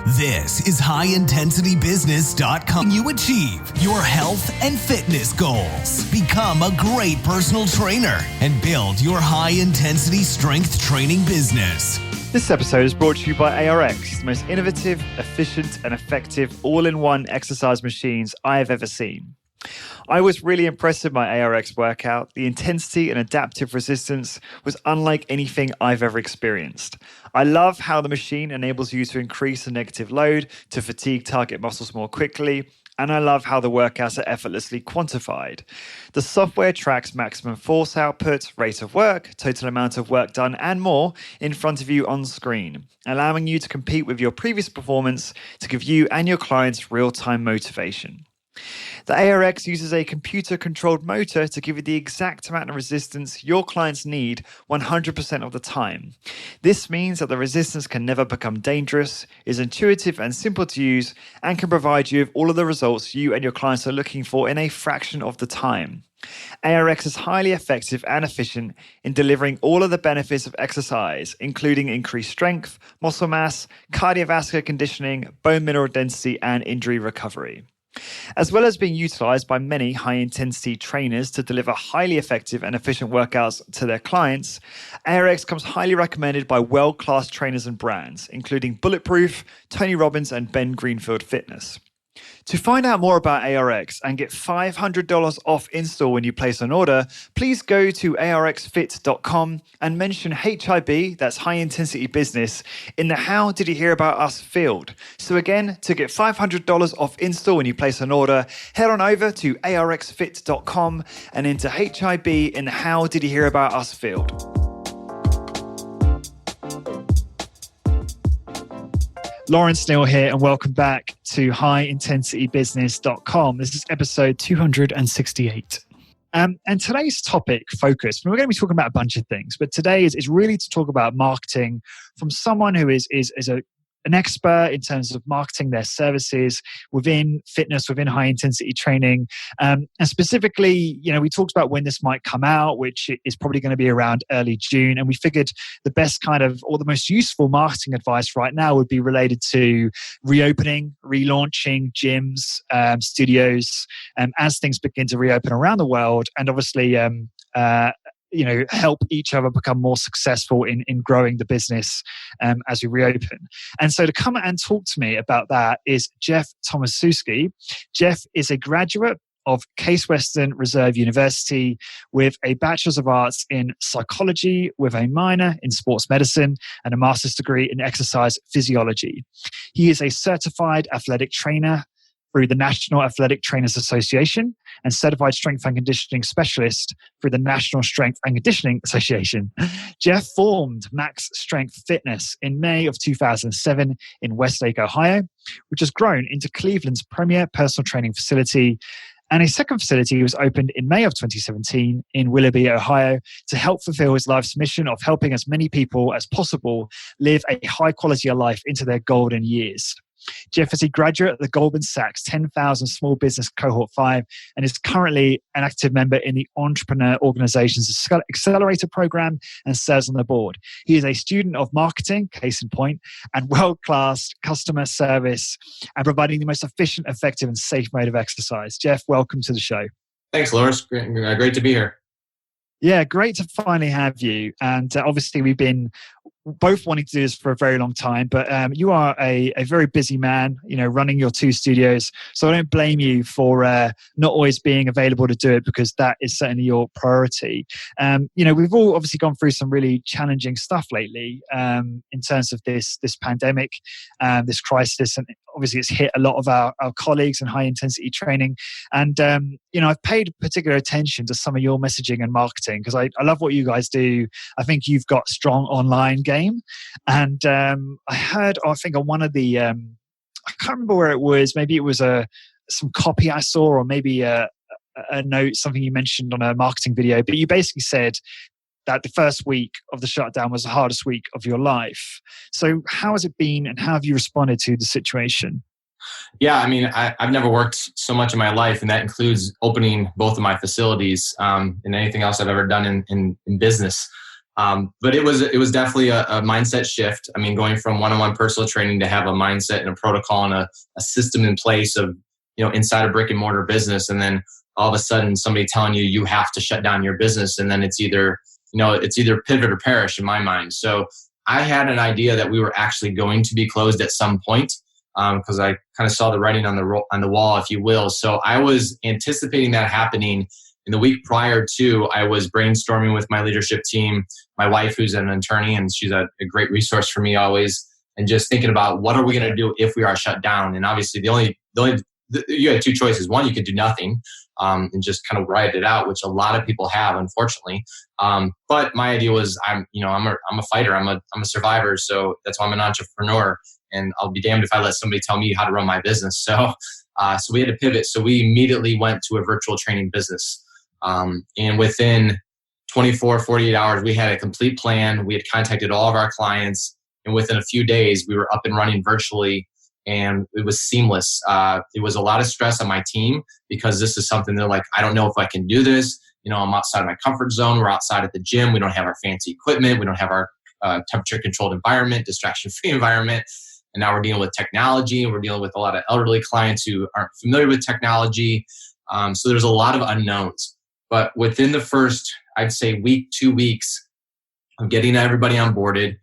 This is highintensitybusiness.com. You achieve your health and fitness goals. Become a great personal trainer and build your high-intensity strength training business. This episode is brought to you by ARX, the most innovative, efficient, and effective all-in-one exercise machines I have ever seen. I was really impressed with my ARX workout. The intensity and adaptive resistance was unlike anything I've ever experienced. I love how the machine enables you to increase the negative load to fatigue target muscles more quickly, and I love how the workouts are effortlessly quantified. The software tracks maximum force output, rate of work, total amount of work done, and more in front of you on screen, allowing you to compete with your previous performance to give you and your clients real-time motivation. The ARX uses a computer-controlled motor to give you the exact amount of resistance your clients need 100% of the time. This means that the resistance can never become dangerous, is intuitive and simple to use, and can provide you with all of the results you and your clients are looking for in a fraction of the time. ARX is highly effective and efficient in delivering all of the benefits of exercise, including increased strength, muscle mass, cardiovascular conditioning, bone mineral density, and injury recovery. As well as being utilized by many high-intensity trainers to deliver highly effective and efficient workouts to their clients, ARX comes highly recommended by world-class trainers and brands, including Bulletproof, Tony Robbins, and Ben Greenfield Fitness. To find out more about ARX and get $500 off install when you place an order, please go to arxfit.com and mention HIB, that's High Intensity Business, in the How Did You Hear About Us field. So again, to get $500 off install when you place an order, head on over to arxfit.com and enter HIB in the How Did You Hear About Us field. Lawrence Neal here, and welcome back to highintensitybusiness.com. This is episode 268. And today's topic focus, we're going to be talking about a bunch of things, but today is really to talk about marketing from someone who is an expert in terms of marketing their services within fitness, within high intensity training. And specifically, we talked about when this might come out, which is probably going to be around early June. And we figured the best or the most useful marketing advice right now would be related to reopening, relaunching gyms, studios, as things begin to reopen around the world. And obviously, help each other become more successful in growing the business as we reopen. And so to come and talk to me about that is Jeff Tomaszewski. Jeff is a graduate of Case Western Reserve University with a Bachelor's of Arts in Psychology, with a minor in Sports Medicine and a Master's degree in Exercise Physiology. He is a certified athletic trainer through the National Athletic Trainers Association and Certified Strength and Conditioning Specialist through the National Strength and Conditioning Association. Jeff formed Max Strength Fitness in May of 2007 in Westlake, Ohio, which has grown into Cleveland's premier personal training facility. And a second facility was opened in May of 2017 in Willoughby, Ohio, to help fulfill his life's mission of helping as many people as possible live a high quality of life into their golden years. Jeff is a graduate of the Goldman Sachs 10,000 Small Business Cohort 5 and is currently an active member in the Entrepreneur Organization's Accelerator Program and serves on the board. He is a student of marketing, case in point, and world-class customer service and providing the most efficient, effective, and safe mode of exercise. Jeff, welcome to the show. Thanks, Lawrence. Great to be here. Yeah, great to finally have you. And obviously we've been both wanting to do this for a very long time, but you are a very busy man, running your two studios. So I don't blame you for not always being available to do it, because that is certainly your priority. We've all obviously gone through some really challenging stuff lately in terms of this pandemic, this crisis, and obviously it's hit a lot of our colleagues in high intensity training. And, I've paid particular attention to some of your messaging and marketing because I love what you guys do. I think you've got strong online game. And I heard, I think on one of the, I can't remember where it was, maybe it was some copy I saw, or maybe a note, something you mentioned on a marketing video, but you basically said that the first week of the shutdown was the hardest week of your life. So how has it been, and how have you responded to the situation? Yeah, I mean, I've never worked so much in my life, and that includes opening both of my facilities and anything else I've ever done in business. But it was definitely a mindset shift. I mean, going from one-on-one personal training to have a mindset and a protocol and a system in place of, inside a brick and mortar business. And then all of a sudden somebody telling you have to shut down your business. And then it's either pivot or perish in my mind. So I had an idea that we were actually going to be closed at some point, because I kind of saw the writing on the wall, if you will. So I was anticipating that happening. In the week prior to, I was brainstorming with my leadership team, my wife, who's an attorney, and she's a great resource for me always, and just thinking about what are we going to do if we are shut down. And obviously, you had two choices. One, you could do nothing and just kind of ride it out, which a lot of people have, unfortunately. But my idea was, I'm a fighter. I'm a survivor. So that's why I'm an entrepreneur. And I'll be damned if I let somebody tell me how to run my business. So we had to pivot. So we immediately went to a virtual training business. And within 24, 48 hours, we had a complete plan. We had contacted all of our clients. And within a few days, we were up and running virtually. And it was seamless. It was a lot of stress on my team because this is something they're like, I don't know if I can do this. I'm outside of my comfort zone. We're outside at the gym. We don't have our fancy equipment. We don't have our temperature controlled environment, distraction free environment. And now we're dealing with technology. We're dealing with a lot of elderly clients who aren't familiar with technology. So there's a lot of unknowns. But within the first, I'd say week, 2 weeks of getting everybody onboarded,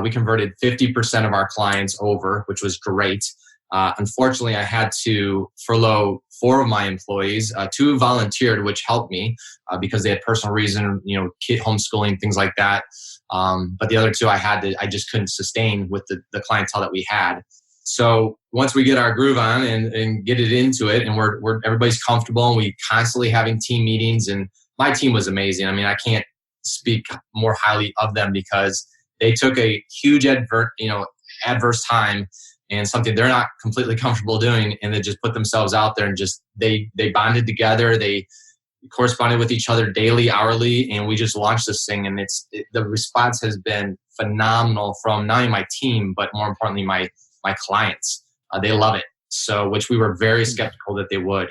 we converted 50% of our clients over, which was great. Unfortunately, I had to furlough 4 of my employees. 2 volunteered, which helped me because they had personal reason, kid homeschooling, things like that. But the other 2 I just couldn't sustain with the clientele that we had. So once we get our groove on and get it into it, and we're everybody's comfortable, and we constantly having team meetings, and my team was amazing. I mean, I can't speak more highly of them because they took a huge adverse time and something they're not completely comfortable doing, and they just put themselves out there and just they bonded together. They corresponded with each other daily, hourly, and we just launched this thing. And the response has been phenomenal from not only my team, but more importantly, my clients. They love it. So, which we were very skeptical that they would.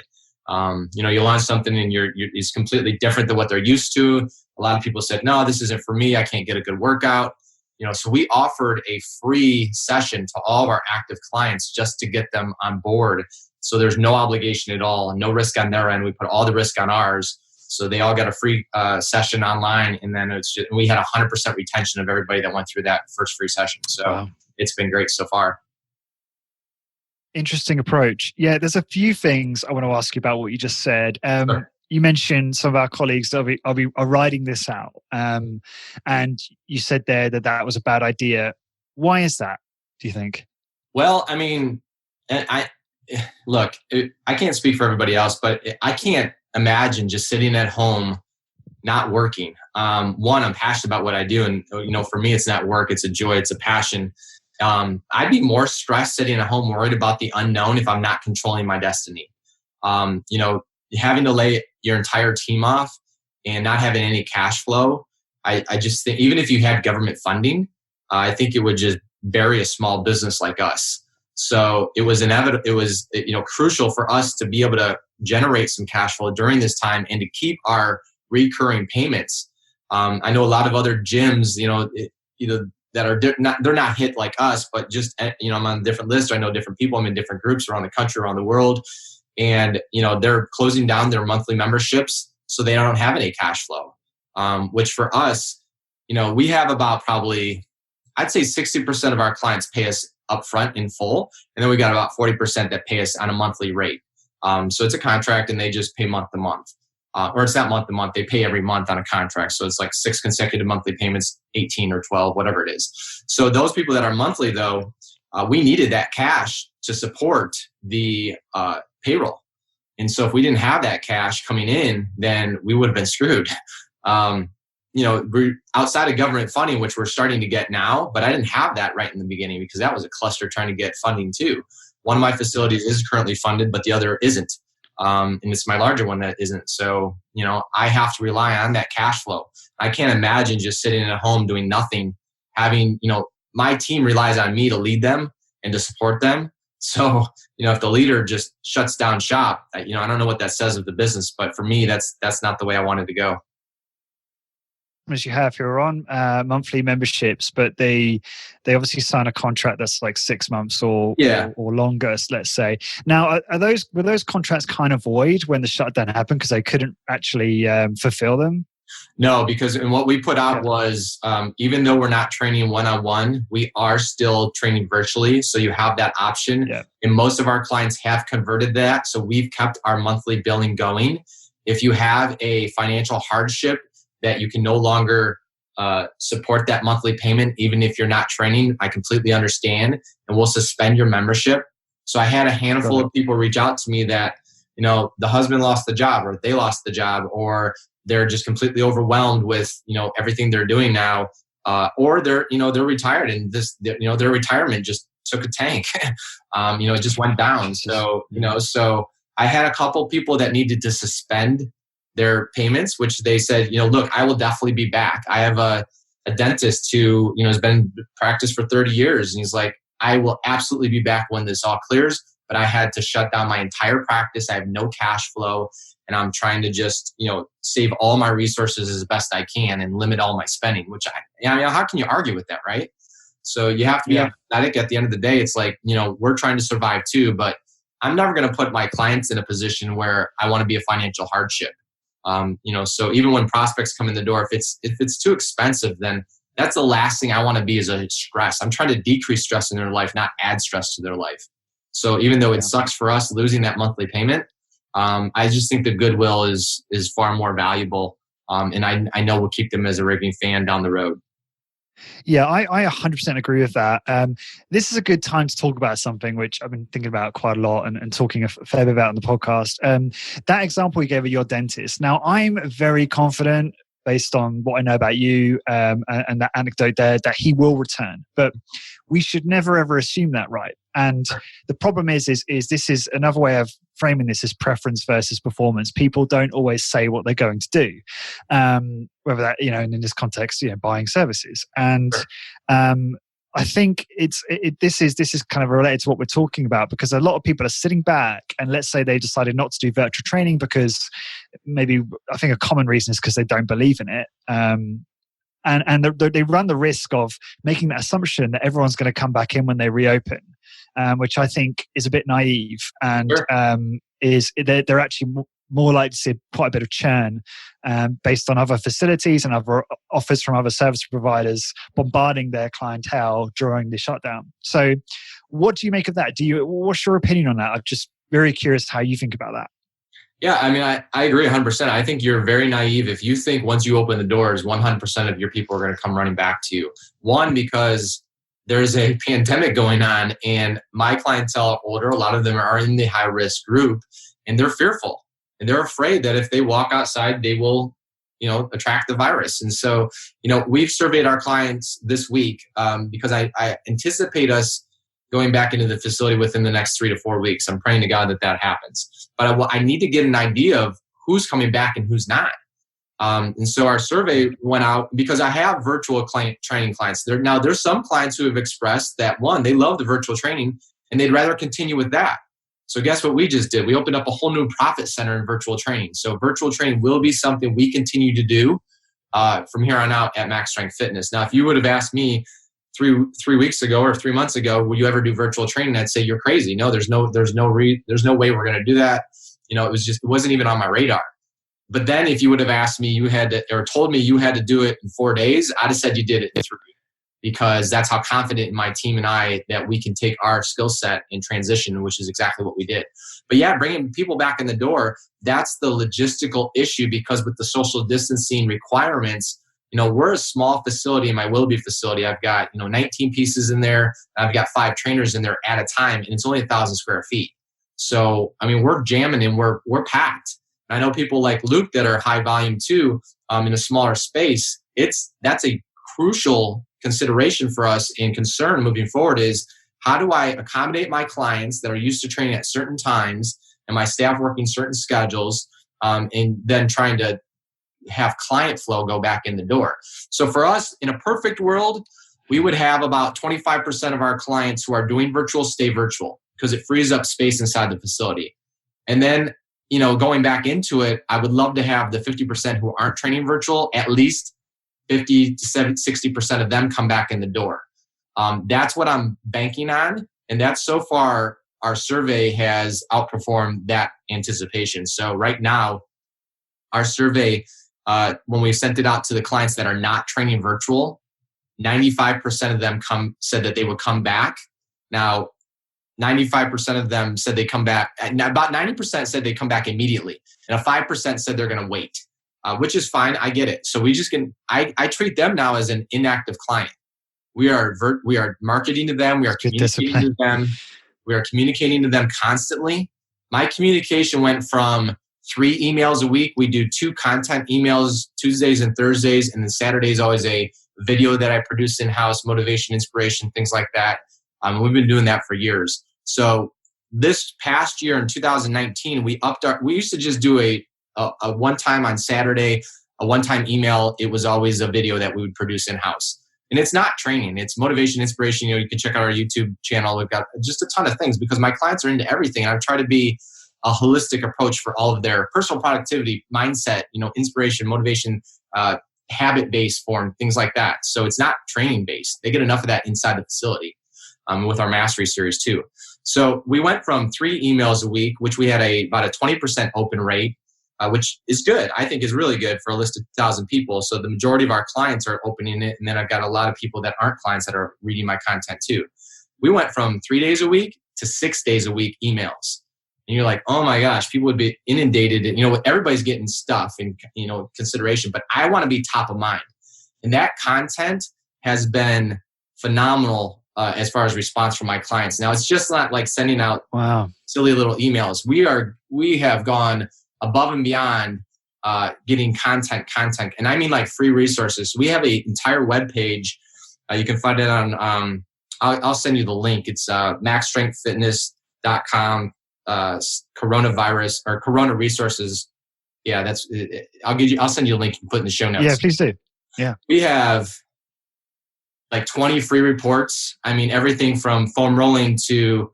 You launch something and it's completely different than what they're used to. A lot of people said, no, this isn't for me. I can't get a good workout. So we offered a free session to all of our active clients just to get them on board. So there's no obligation at all, no risk on their end. We put all the risk on ours. So they all got a free session online. And then we had 100% retention of everybody that went through that first free session. So wow. It's been great so far. Interesting approach. Yeah, there's a few things I want to ask you about what you just said. Sure. You mentioned some of our colleagues that are riding this out. And you said there that was a bad idea. Why is that, do you think? Well, I mean, I can't speak for everybody else, but I can't imagine just sitting at home not working. One, I'm passionate about what I do. And, for me, it's not work. It's a joy. It's a passion. I'd be more stressed sitting at home worried about the unknown if I'm not controlling my destiny. Having to lay your entire team off and not having any cash flow, I just think even if you had government funding, I think it would just bury a small business like us. So it was inevitable. It was crucial for us to be able to generate some cash flow during this time and to keep our recurring payments. I know a lot of other gyms, that are they're not hit like us, but just I'm on a different list. Or I know different people. I'm in different groups around the country, around the world. And, they're closing down their monthly memberships so they don't have any cash flow, which for us, we have about probably, I'd say 60% of our clients pay us upfront in full. And then we got about 40% that pay us on a monthly rate. So it's a contract and they just pay month to month. Or it's not month to month, they pay every month on a contract. So it's like 6 consecutive monthly payments, 18 or 12, whatever it is. So those people that are monthly though, we needed that cash to support the payroll. And so if we didn't have that cash coming in, then we would have been screwed. We're outside of government funding, which we're starting to get now, but I didn't have that right in the beginning because that was a cluster trying to get funding too. One of my facilities is currently funded, but the other isn't. And it's my larger one that isn't. So, I have to rely on that cash flow. I can't imagine just sitting at home doing nothing, having, my team relies on me to lead them and to support them. So, if the leader just shuts down shop, I don't know what that says of the business, but for me, that's not the way I wanted to go. you have who are on monthly memberships, but they obviously sign a contract that's like 6 months or longer, let's say. Now, were those contracts kind of void when the shutdown happened because they couldn't actually fulfill them? No, because what we put out was even though we're not training one-on-one, we are still training virtually. So you have that option. Yeah. And most of our clients have converted that. So we've kept our monthly billing going. If you have a financial hardship that you can no longer support that monthly payment, even if you're not training, I completely understand. And we'll suspend your membership. So I had a handful of people reach out to me that, the husband lost the job, or they lost the job, or they're just completely overwhelmed with, everything they're doing now, or they're retired and their retirement just took a tank. It just went down. So, so I had a couple people that needed to suspend their payments, which they said, look, I will definitely be back. I have a dentist who, has been in practice for 30 years. And he's like, I will absolutely be back when this all clears. But I had to shut down my entire practice. I have no cash flow. And I'm trying to just, save all my resources as best I can and limit all my spending, which how can you argue with that, right? So you have to be empathetic. At the end of the day, it's like, we're trying to survive too, but I'm never going to put my clients in a position where I want to be a financial hardship. So even when prospects come in the door, if it's too expensive, then that's the last thing I want to be is a stress. I'm trying to decrease stress in their life, not add stress to their life. So even though it sucks for us losing that monthly payment, I just think the goodwill is far more valuable. And I know we'll keep them as a raving fan down the road. Yeah, I 100% agree with that. This is a good time to talk about something which I've been thinking about quite a lot and talking a fair bit about on the podcast. That example you gave of your dentist. Now, I'm very confident based on what I know about you and that anecdote there that he will return. But we should never, ever assume that, right? And the problem is this is another way of framing this as preference versus performance. People don't always say what they're going to do, whether that, in this context, buying services. And I think this is kind of related to what we're talking about, because a lot of people are sitting back and let's say they decided not to do virtual training because maybe, I think a common reason is because they don't believe in it. And they run the risk of making that assumption that everyone's going to come back in when they reopen, which I think is a bit naive and they're actually more likely to see quite a bit of churn based on other facilities and other offers from other service providers bombarding their clientele during the shutdown. So what do you make of that? What's your opinion on that? I'm just very curious how you think about that. Yeah, I agree 100%. I think you're very naive if you think once you open the doors, 100% of your people are going to come running back to you. One, because there's a pandemic going on and my clientele are older. A lot of them are in the high-risk group and they're fearful. And they're afraid that if they walk outside, they will, attract the virus. And so, we've surveyed our clients this week because I anticipate us going back into the facility within the next 3 to 4 weeks. I'm praying to God that happens. But I need to get an idea of who's coming back and who's not. And so our survey went out because I have virtual training clients. There's some clients who have expressed that, one, they love the virtual training and they'd rather continue with that. So guess what we just did? We opened up a whole new profit center in virtual training. So virtual training will be something we continue to do from here on out at Max Strength Fitness. Now, if you would have asked me 3 weeks ago or 3 months ago, will you ever do virtual training? I'd say you're crazy. No, there's no way we're going to do that. It wasn't even on my radar. But then if you would have asked me, told me you had to do it in 4 days, I'd have said you did it in 3. Because that's how confident in my team and I that we can take our skill set and transition, which is exactly what we did. But yeah, bringing people back in the door, that's the logistical issue, because with the social distancing requirements, we're a small facility in my Willoughby facility. I've got, 19 pieces in there. I've got 5 trainers in there at a time, and it's only 1,000 square feet. So, we're jamming and we're packed. I know people like Luke that are high volume too, in a smaller space. That's a crucial consideration for us and concern moving forward is how do I accommodate my clients that are used to training at certain times and my staff working certain schedules, and then trying to have client flow go back in the door. So for us, in a perfect world, we would have about 25% of our clients who are doing virtual stay virtual because it frees up space inside the facility. And then, going back into it, I would love to have the 50% who aren't training virtual at least 50 to 60% of them come back in the door. That's what I'm banking on. And that's so far, our survey has outperformed that anticipation. So right now, our survey, when we sent it out to the clients that are not training virtual, 95% of them said that they would come back. Now, 95% of them said they come back. About 90% said they come back immediately. And 5% said they're going to wait, which is fine. I get it. So I treat them now as an inactive client. We are marketing to them. We are communicating to them. We are communicating to them constantly. My communication went from 3 emails a week. We do 2 content emails, Tuesdays and Thursdays. And then Saturday is always a video that I produce in-house, motivation, inspiration, things like that. We've been doing that for years. So this past year in 2019, we used to just do a one-time on Saturday, a one-time email. It was always a video that we would produce in-house. And it's not training, it's motivation, inspiration. You can check out our YouTube channel. We've got just a ton of things because my clients are into everything. And I try to be a holistic approach for all of their personal productivity, mindset, inspiration, motivation, habit-based form, things like that. So it's not training-based. They get enough of that inside the facility. With our mastery series too. So we went from 3 emails a week, which we had about a 20% open rate, which is good. I think is really good for a list of 1,000 people. So the majority of our clients are opening it. And then I've got a lot of people that aren't clients that are reading my content too. We went from 3 days a week to 6 days a week emails. And you're like, oh my gosh, people would be inundated. Everybody's getting stuff in, consideration, but I want to be top of mind. And that content has been phenomenal as far as response from my clients. Now, it's just not like sending out silly little emails. We have gone above and beyond getting content. And I mean like free resources. We have an entire web page. You can find it on, I'll send you the link. It's maxstrengthfitness.com, coronavirus or corona resources. Yeah, I'll send you a link and put in the show notes. Yeah, please do. Yeah. We have like 20 free reports. I mean, everything from foam rolling to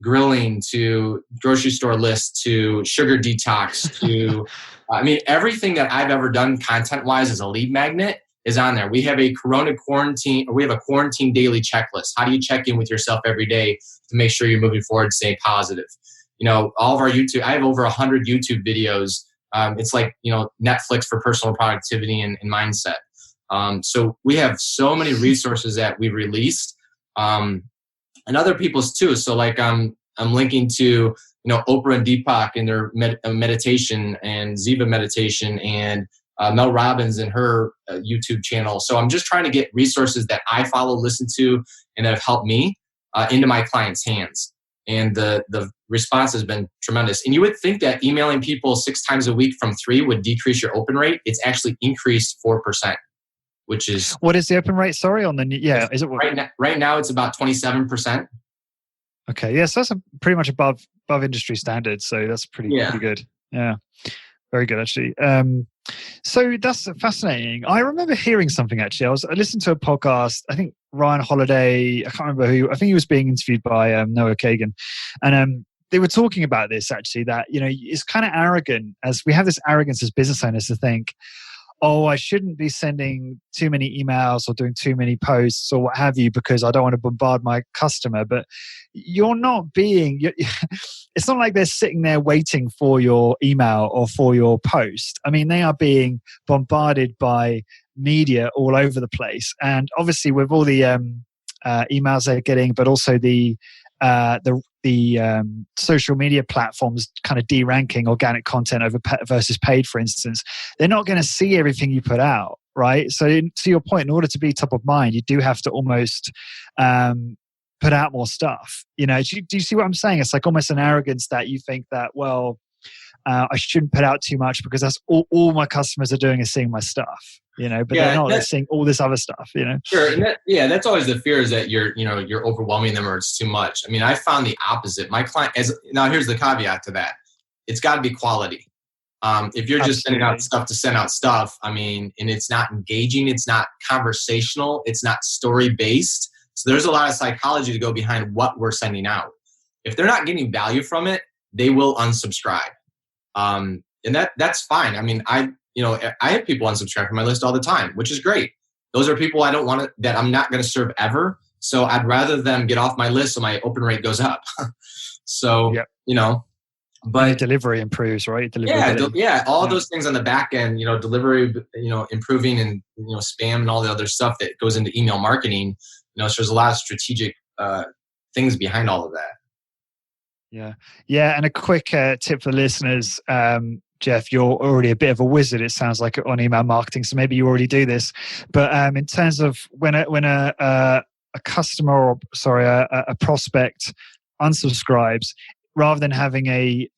grilling to grocery store lists to sugar detox to, everything that I've ever done content-wise as a lead magnet is on there. We have a quarantine daily checklist. How do you check in with yourself every day to make sure you're moving forward, staying positive? All of our YouTube, I have over 100 YouTube videos. It's like, Netflix for personal productivity and mindset. So we have so many resources that we've released, and other people's too. So like I'm linking to Oprah and Deepak in their meditation and Ziva meditation, and Mel Robbins and her YouTube channel. So I'm just trying to get resources that I follow, listen to, and that have helped me into my clients' hands. And the response has been tremendous. And you would think that emailing people 6 times a week from 3 would decrease your open rate. It's actually increased 4%. Which is what is the open rate? Sorry, on the is it right now? It's about 27%. Okay, yes, that's pretty much above industry standards. So that's pretty good. Yeah, very good actually. So that's fascinating. I remember hearing something actually. I listened to a podcast. I think Ryan Holiday. I can't remember who. I think he was being interviewed by Noah Kagan, and they were talking about this actually. That it's kind of arrogant, as we have this arrogance as business owners to think, I shouldn't be sending too many emails or doing too many posts or what have you because I don't want to bombard my customer. But you're not being, it's not like they're sitting there waiting for your email or for your post. I mean, they are being bombarded by media all over the place. And obviously with all the emails they're getting, but also the social media platforms kind of de-ranking organic content over versus paid, for instance, they're not going to see everything you put out, right? So to your point, in order to be top of mind, you do have to almost put out more stuff. Do you see what I'm saying? It's like almost an arrogance that you think that, I shouldn't put out too much because that's all my customers are doing is seeing my stuff, but they're not. They're seeing all this other stuff, Sure. And that's always the fear, is that you're overwhelming them or it's too much. I mean, I found the opposite. My client, now here's the caveat to that. It's got to be quality. If you're just sending out stuff to send out stuff, and it's not engaging, it's not conversational, it's not story-based. So there's a lot of psychology to go behind what we're sending out. If they're not getting value from it, they will unsubscribe. And that's fine. I have people unsubscribe from my list all the time, which is great. Those are people that I'm not going to serve ever. So I'd rather them get off my list so my open rate goes up. So, Yep. But your delivery improves, right? All those things on the back end, delivery, improving, and spam and all the other stuff that goes into email marketing. So there's a lot of strategic things behind all of that. Yeah. And a quick tip for the listeners, Jeff, you're already a bit of a wizard, it sounds like, on email marketing. So maybe you already do this. But in terms of when a customer, a prospect unsubscribes, rather than having a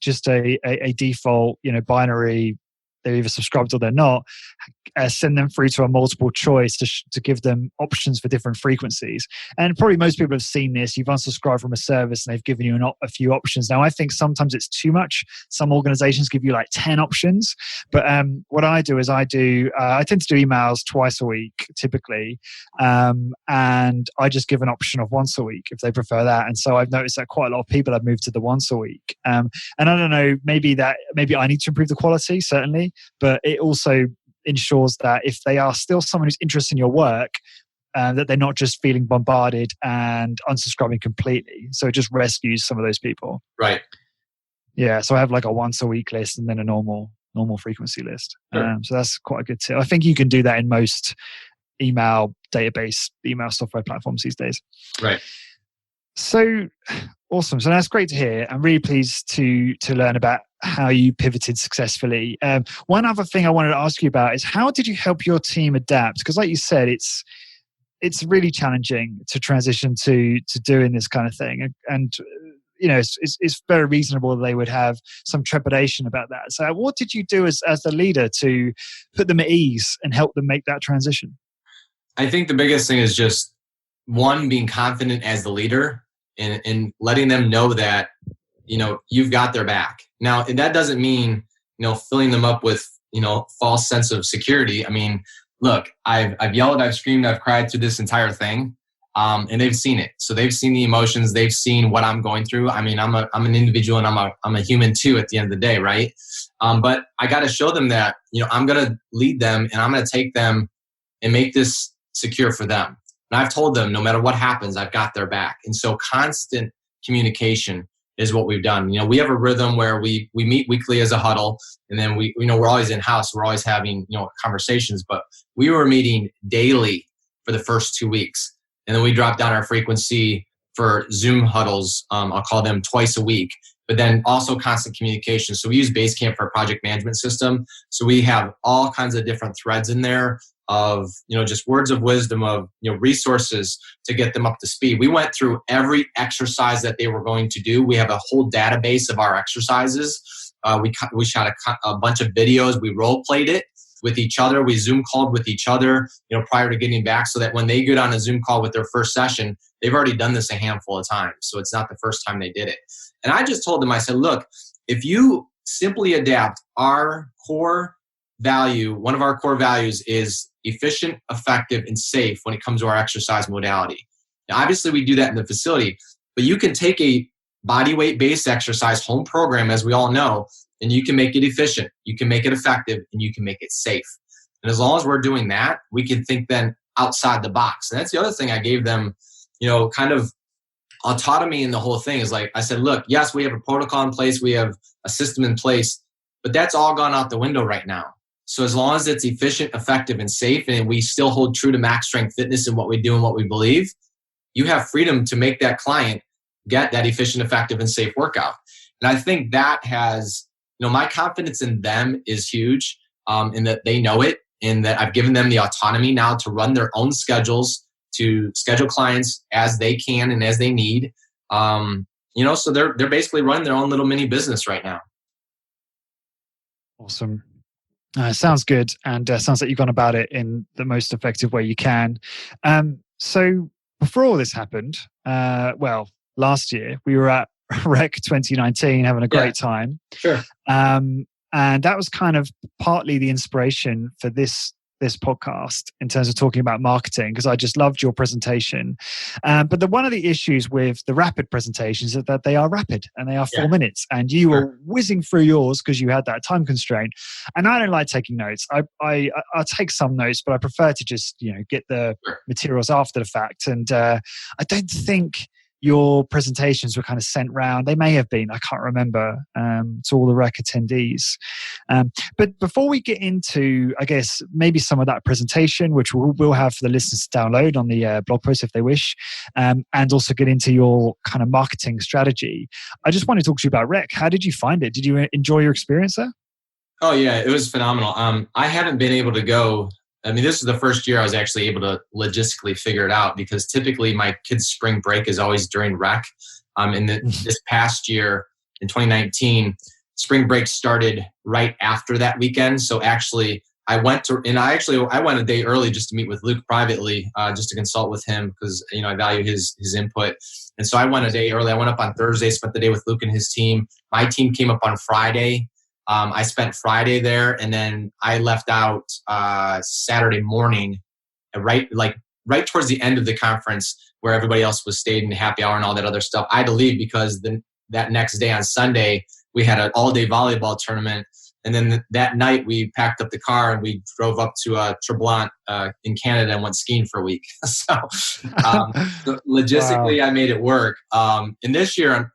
default, binary, they're either subscribed or they're not, send them through to a multiple choice to give them options for different frequencies. And probably most people have seen this. You've unsubscribed from a service and they've given you a few options. Now, I think sometimes it's too much. Some organizations give you like 10 options. But what I do is I tend to do emails twice a week, typically. And I just give an option of once a week if they prefer that. And so I've noticed that quite a lot of people have moved to the once a week. And I don't know, maybe I need to improve the quality, certainly. But it also ensures that if they are still someone who's interested in your work, that they're not just feeling bombarded and unsubscribing completely. So it just rescues some of those people. Right. Yeah. So I have like a once a week list and then a normal frequency list. Sure. So that's quite a good tip. I think you can do that in most email software platforms these days. Right. So awesome. So that's great to hear. I'm really pleased to learn about how you pivoted successfully. One other thing I wanted to ask you about is, how did you help your team adapt? Because like you said, it's really challenging to transition to doing this kind of thing. And it's very reasonable that they would have some trepidation about that. So what did you do as the leader to put them at ease and help them make that transition? I think the biggest thing is just, one, being confident as the leader and letting them know that, you've got their back. Now, that doesn't mean, filling them up with, false sense of security. I mean, look, I've yelled, I've screamed, I've cried through this entire thing. And they've seen it. So they've seen the emotions, they've seen what I'm going through. I mean, I'm an individual and I'm a human too at the end of the day, right? But I got to show them that, I'm going to lead them and I'm going to take them and make this secure for them. And I've told them, no matter what happens, I've got their back. And so constant communication is what we've done. We have a rhythm where we meet weekly as a huddle, and then we're always in-house. We're always having, conversations, but we were meeting daily for the first 2 weeks. And then we dropped down our frequency for Zoom huddles. I'll call them twice a week, but then also constant communication. So we use Basecamp for our project management system. So we have all kinds of different threads in there of, just words of wisdom, of, resources to get them up to speed. We went through every exercise that they were going to do. We have a whole database of our exercises. We shot a bunch of videos. We role played it with each other. We Zoom called with each other, prior to getting back, so that when they get on a Zoom call with their first session, they've already done this a handful of times. So it's not the first time they did it. And I just told them, I said, look, if you simply adapt our core value, one of our core values is efficient, effective, and safe when it comes to our exercise modality. Now, obviously we do that in the facility, but you can take a body weight based exercise home program, as we all know, and you can make it efficient, you can make it effective, and you can make it safe. And as long as we're doing that, we can think then outside the box. And that's the other thing I gave them, kind of autonomy in the whole thing. Is like, I said, look, yes, we have a protocol in place, we have a system in place, but that's all gone out the window right now. So as long as it's efficient, effective, and safe, and we still hold true to max strength fitness and what we do and what we believe, you have freedom to make that client get that efficient, effective, and safe workout. And I think that has, my confidence in them is huge, in that they know it, and that I've given them the autonomy now to run their own schedules, to schedule clients as they can and as they need. So they're basically running their own little mini business right now. Awesome. Sounds good, and sounds like you've gone about it in the most effective way you can. So before all this happened, last year we were at Rec 2019 having a great time. Sure. And that was kind of partly the inspiration for this this podcast in terms of talking about marketing because I just loved your presentation. But one of the issues with the rapid presentations is that they are rapid and they are 4 minutes, and you were whizzing through yours because you had that time constraint. And I don't like taking notes. I'll take some notes, but I prefer to just get the materials after the fact. And I don't think your presentations were kind of sent round. They may have been, I can't remember, to all the rec attendees. But before we get into, I guess, maybe some of that presentation, which we'll have for the listeners to download on the blog post if they wish, and also get into your kind of marketing strategy, I just want to talk to you about rec. How did you find it? Did you enjoy your experience there? Oh, yeah, it was phenomenal. I haven't been able to go. I mean, this is the first year I was actually able to logistically figure it out because typically my kids' spring break is always during rec. This past year in 2019, spring break started right after that weekend. So actually, I went a day early just to meet with Luke privately, just to consult with him because I value his input. And so I went a day early. I went up on Thursday, spent the day with Luke and his team. My team came up on Friday. I spent Friday there, and then I left out Saturday morning, right towards the end of the conference where everybody else was stayed in happy hour and all that other stuff. I had to leave because that next day on Sunday we had an all-day volleyball tournament, and then that night we packed up the car and we drove up to Tremblant in Canada and went skiing for a week. So logistically, wow. I made it work. And this year,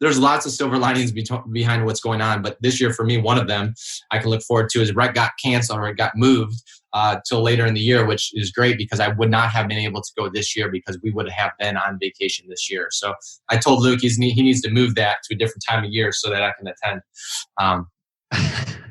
there's lots of silver linings behind what's going on. But this year, for me, one of them I can look forward to is rec got canceled or it got moved till later in the year, which is great because I would not have been able to go this year because we would have been on vacation this year. So I told Luke he needs to move that to a different time of year so that I can attend.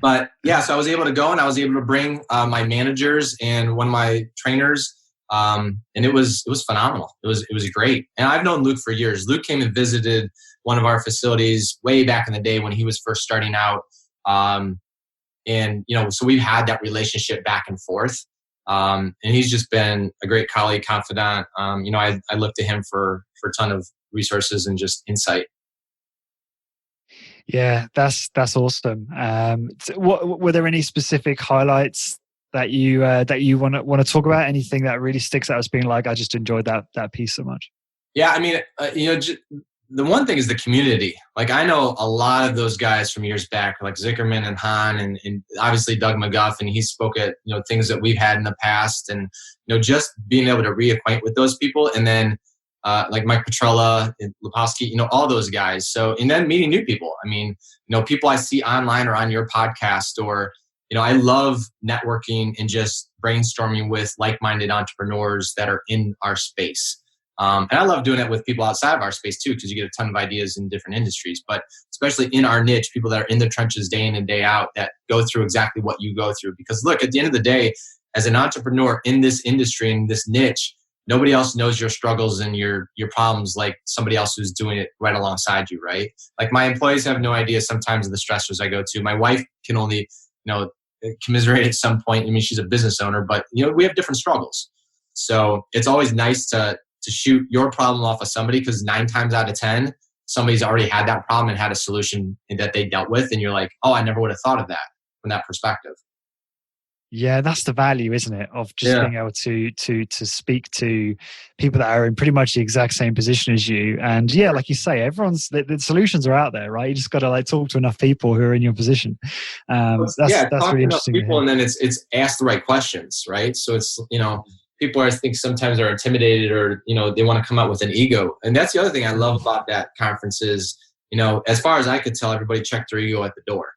But yeah, so I was able to go and I was able to bring my managers and one of my trainers. And it was phenomenal. It was great. And I've known Luke for years. Luke came and visited one of our facilities way back in the day when he was first starting out. So we've had that relationship back and forth. And he's just been a great colleague, confidant. I look to him for a ton of resources and just insight. Yeah, that's awesome. Were there any specific highlights that you want to talk about? Anything that really sticks out as being like, I just enjoyed that piece so much? Yeah, I mean, the one thing is the community. Like I know a lot of those guys from years back, like Zickerman and Hahn, and obviously Doug McGuff, and he spoke at things that we've had in the past, and just being able to reacquaint with those people, and then like Mike Petrella and Lepofsky, all those guys. So and then meeting new people. I mean, people I see online or on your podcast or. I love networking and just brainstorming with like-minded entrepreneurs that are in our space. And I love doing it with people outside of our space too, because you get a ton of ideas in different industries, but especially in our niche, people that are in the trenches day in and day out that go through exactly what you go through. Because look, at the end of the day, as an entrepreneur in this industry, in this niche, nobody else knows your struggles and your problems like somebody else who's doing it right alongside you, right? Like my employees have no idea sometimes of the stressors I go to. My wife can only, commiserate at some point. I mean, she's a business owner, but we have different struggles. So it's always nice to shoot your problem off of somebody because 9 times out of 10, somebody's already had that problem and had a solution that they dealt with. And you're like, oh, I never would have thought of that from that perspective. Yeah, that's the value, isn't it? Of just being able to speak to people that are in pretty much the exact same position as you. And yeah, like you say, the solutions are out there, right? You just got to talk to enough people who are in your position. That's really interesting. People, and then it's ask the right questions, right? So it's people I think sometimes are intimidated or they want to come out with an ego, and that's the other thing I love about that conference is as far as I could tell, everybody checked their ego at the door.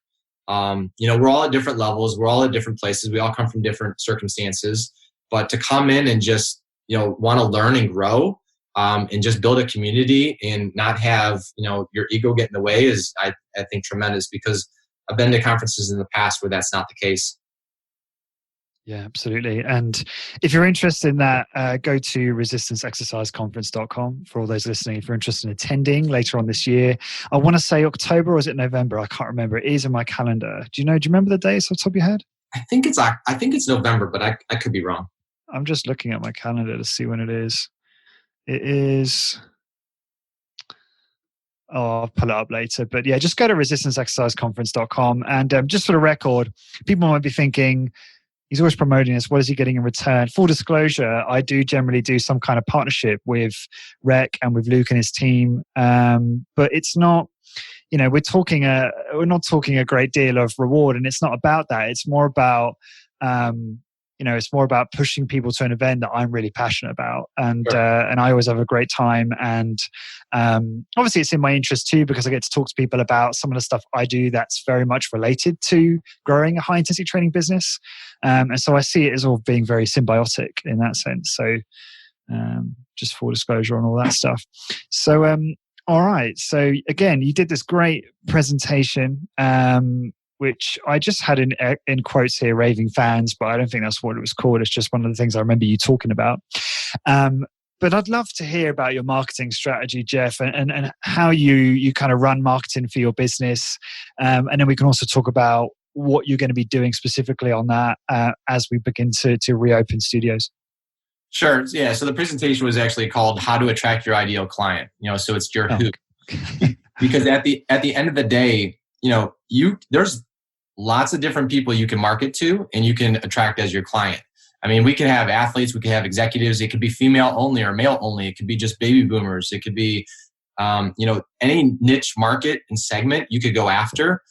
We're all at different levels. We're all at different places. We all come from different circumstances, but to come in and just, want to learn and grow, and just build a community and not have, your ego get in the way is, I think, tremendous because I've been to conferences in the past where that's not the case. Yeah, absolutely. And if you're interested in that, go to resistanceexerciseconference.com for all those listening. If you're interested in attending later on this year, I want to say October or is it November? I can't remember. It is in my calendar. Do you remember the dates off the top of your head? I think it's November, but I could be wrong. I'm just looking at my calendar to see when it is. It is. Oh, I'll pull it up later. But yeah, just go to resistanceexerciseconference.com. And just for the record, people might be thinking, He's always promoting this. What is he getting in return? Full disclosure, I do generally do some kind of partnership with Rec and with Luke and his team. But it's not, we're not talking a great deal of reward, and it's not about that. It's more about, it's more about pushing people to an event that I'm really passionate about, and I always have a great time. And obviously, it's in my interest too, because I get to talk to people about some of the stuff I do that's very much related to growing a high intensity training business. And so I see it as all being very symbiotic in that sense. So just full disclosure on all that stuff. So all right. So again, you did this great presentation. Which I just had in quotes here, raving fans, but I don't think that's what it was called. It's just one of the things I remember you talking about. But I'd love to hear about your marketing strategy, Jeff, and how you kind of run marketing for your business. And then we can also talk about what you're going to be doing specifically on that as we begin to reopen studios. Sure. Yeah. So the presentation was actually called "How to Attract Your Ideal Client." So it's your who. Because at the end of the day, there's lots of different people you can market to and you can attract as your client. I mean, we can have athletes, we can have executives. It could be female only or male only. It could be just baby boomers. It could be, any niche market and segment you could go after.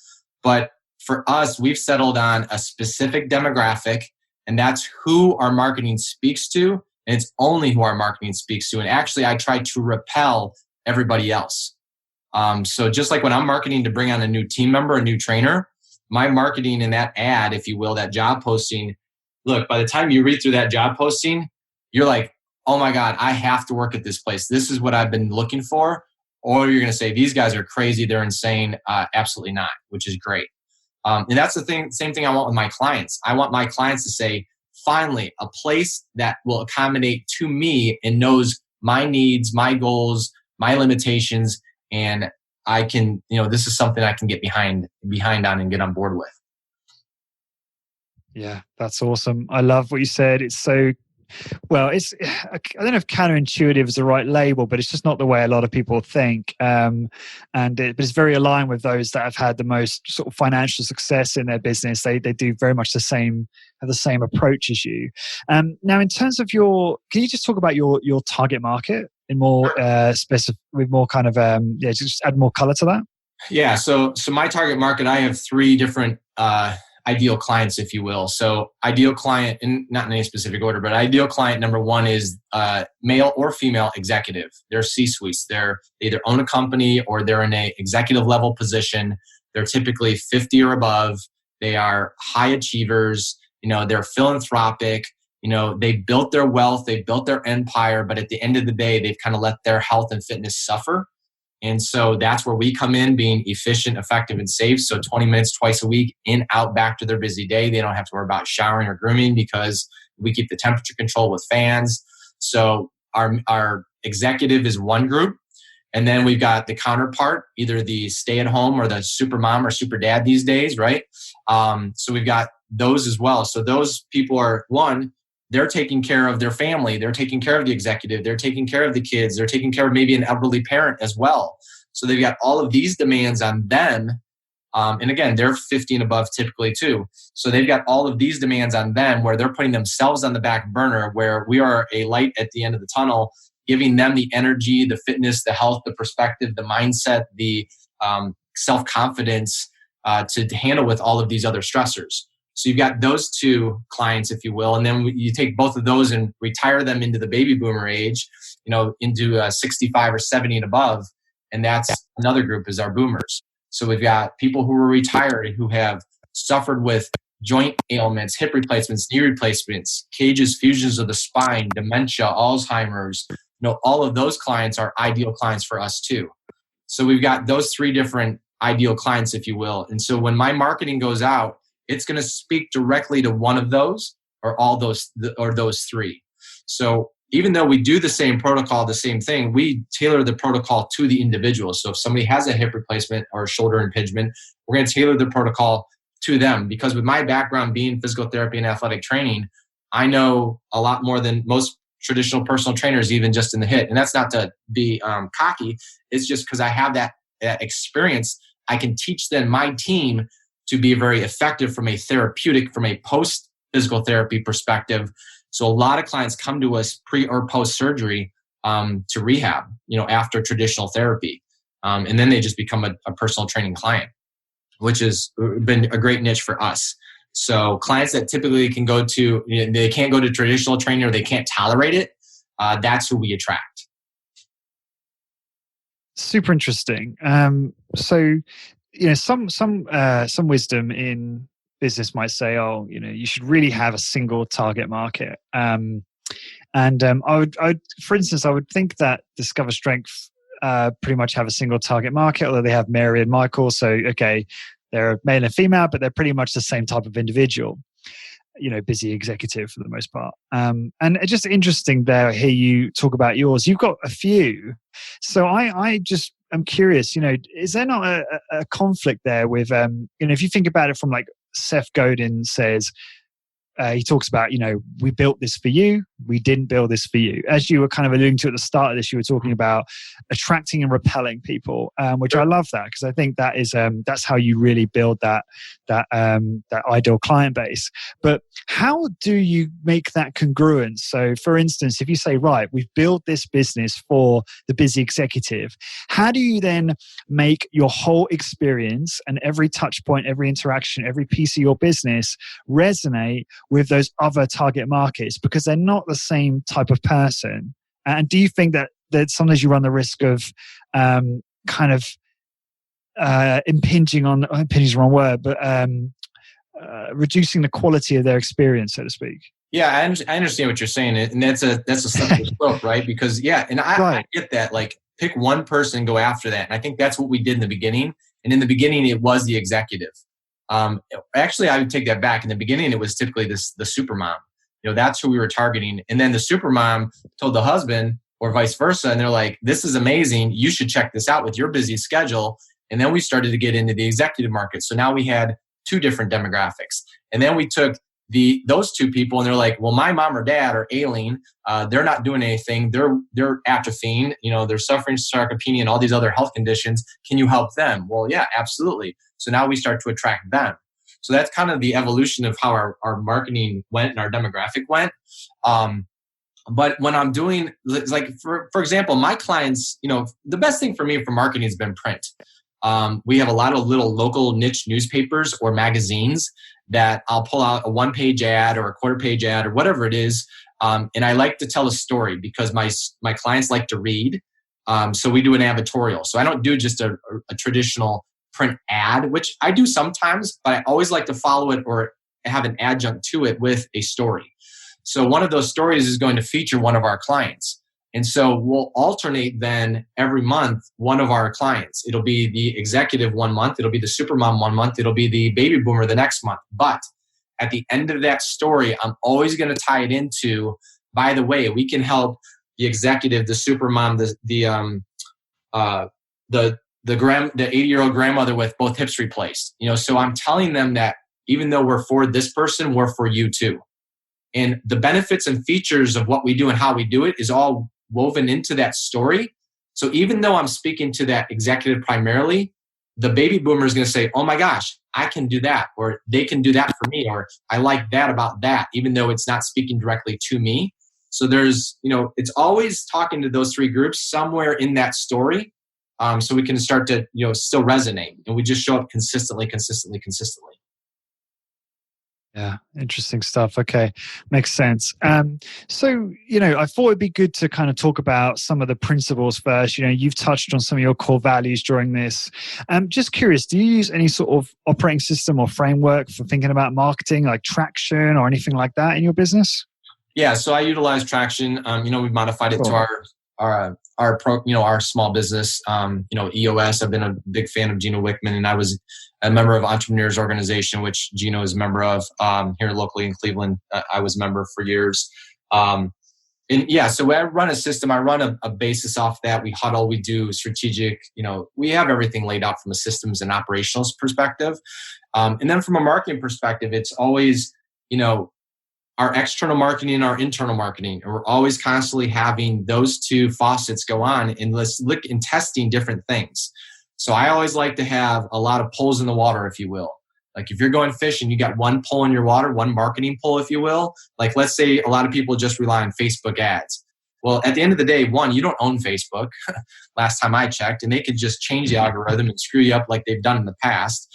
But for us, we've settled on a specific demographic, and that's who our marketing speaks to. And it's only who our marketing speaks to. And actually, I try to repel everybody else. So just like when I'm marketing to bring on a new team member, a new trainer, my marketing in that ad, if you will, that job posting, look, by the time you read through that job posting, you're like, oh my God, I have to work at this place. This is what I've been looking for. Or you're going to say, these guys are crazy. They're insane. Absolutely not, which is great. And that's the same thing I want with my clients. I want my clients to say, finally, a place that will accommodate to me and knows my needs, my goals, my limitations, and I can, this is something I can get behind on and get on board with. Yeah, that's awesome. I love what you said. It's so, well, I don't know if counterintuitive is the right label, but it's just not the way a lot of people think. But it's very aligned with those that have had the most sort of financial success in their business. They do very much have the same approach as you. Now, in terms of can you just talk about your target market in more specific, with more kind of just add more color to that? Yeah. So my target market, I have 3 different ideal clients, if you will. So ideal client, not in any specific order, but ideal client number 1 is male or female executive. They're C-suites. They either own a company or they're in a executive level position. They're typically 50 or above. They are high achievers. They're philanthropic. They built their wealth, they built their empire, but at the end of the day, they've kind of let their health and fitness suffer. And so that's where we come in, being efficient, effective, and safe. So 20 minutes twice a week, in, out, back to their busy day. They don't have to worry about showering or grooming because we keep the temperature control with fans. So our executive is one group. And then we've got the counterpart, either the stay-at-home or the super mom or super dad these days, right? So we've got those as well. So those people are, one, they're taking care of their family. They're taking care of the executive. They're taking care of the kids. They're taking care of maybe an elderly parent as well. So they've got all of these demands on them. And again, they're 50 and above typically too. So they've got all of these demands on them where they're putting themselves on the back burner, where we are a light at the end of the tunnel, giving them the energy, the fitness, the health, the perspective, the mindset, the self-confidence to handle with all of these other stressors. So you've got those 2 clients, if you will, and then you take both of those and retire them into the baby boomer age, into 65 or 70 and above. And that's another group, is our boomers. So we've got people who are retired who have suffered with joint ailments, hip replacements, knee replacements, cages, fusions of the spine, dementia, Alzheimer's. All of those clients are ideal clients for us too. So we've got those 3 different ideal clients, if you will. And so when my marketing goes out, it's going to speak directly to one of those or all those or those 3. So even though we do the same protocol, the same thing, we tailor the protocol to the individual. So if somebody has a hip replacement or a shoulder impingement, we're going to tailor the protocol to them. Because with my background being physical therapy and athletic training, I know a lot more than most traditional personal trainers, even just in the HIIT. And that's not to be cocky. It's just because I have that experience. I can teach then my team to be very effective from a therapeutic, from a post physical therapy perspective. So a lot of clients come to us pre or post surgery to rehab, after traditional therapy. And then they just become a personal training client, which has been a great niche for us. So clients that typically can go to, they can't go to traditional training or they can't tolerate it, that's who we attract. Super interesting. So, some wisdom in business might say, you should really have a single target market. I would, for instance, I would think that Discover Strength pretty much have a single target market, although they have Mary and Michael. So, okay, they're male and female, but they're pretty much the same type of individual. Busy executive for the most part. And it's just interesting there, hear you talk about yours. You've got a few. So I'm curious, is there not a conflict there with, if you think about it from like Seth Godin says, he talks about, we built this for you. We didn't build this for you. As you were kind of alluding to at the start of this, you were talking about attracting and repelling people, which I love that because I think that is that's how you really build that ideal client base. But how do you make that congruent? So, for instance, if you say, right, we've built this business for the busy executive, how do you then make your whole experience and every touch point, every interaction, every piece of your business resonate with those other target markets, because they're not the same type of person? And do you think that sometimes you run the risk of impinging is the wrong word, but reducing the quality of their experience, so to speak? Yeah, I understand what you're saying, and that's a slippery slope, right? Because I get that. Like, pick one person and go after that, and I think that's what we did in the beginning. And in the beginning, it was the executive. Actually, I would take that back. In the beginning, it was typically the super mom. That's who we were targeting. And then the super mom told the husband or vice versa. And they're like, this is amazing. You should check this out with your busy schedule. And then we started to get into the executive market. So now we had two different demographics. And then we took those two people and they're like, well, my mom or dad are ailing. They're not doing anything. They're atrophying. They're suffering sarcopenia and all these other health conditions. Can you help them? Well, yeah, absolutely. So now we start to attract them. So that's kind of the evolution of how our marketing went and our demographic went. But when I'm doing, like, for example, my clients, the best thing for me for marketing has been print. We have a lot of little local niche newspapers or magazines that I'll pull out a 1-page ad or a quarter-page ad or whatever it is. And I like to tell a story because my clients like to read. So we do an advertorial. So I don't do just a traditional print ad, which I do sometimes, but I always like to follow it or have an adjunct to it with a story. So one of those stories is going to feature one of our clients. And so we'll alternate then every month one of our clients. It'll be the executive 1 month. It'll be the supermom 1 month. It'll be the baby boomer the next month. But at the end of that story, I'm always going to tie it into, by the way, we can help the executive, the supermom, the 80-year-old grandmother with both hips replaced. So I'm telling them that even though we're for this person, we're for you too. And the benefits and features of what we do and how we do it is all woven into that story. So even though I'm speaking to that executive primarily, the baby boomer is going to say, oh my gosh, I can do that, or they can do that for me, or I like that about that, even though it's not speaking directly to me. So there's, it's always talking to those three groups somewhere in that story. So we can start to, still resonate, and we just show up consistently. Yeah, interesting stuff. Okay, makes sense. So, I thought it'd be good to kind of talk about some of the principles first. You've touched on some of your core values during this. Just curious, do you use any sort of operating system or framework for thinking about marketing, like Traction or anything like that in your business? Yeah, so I utilize Traction. We've modified it to our small business. EOS. I've been a big fan of Gino Wickman, and I was a member of Entrepreneurs Organization, which Gino is a member of here locally in Cleveland. I was a member for years. So I run a system. I run a basis off that. We huddle. We do strategic. We have everything laid out from a systems and operational perspective. And then from a marketing perspective, it's always our external marketing and our internal marketing. And we're always constantly having those two faucets go on, and let's look and testing different things. So I always like to have a lot of poles in the water, if you will. Like if you're going fishing, you got one pole in your water, one marketing pole, if you will. Like let's say a lot of people just rely on Facebook ads. Well, at the end of the day, one, you don't own Facebook. Last time I checked, and they could just change the algorithm and screw you up like they've done in the past.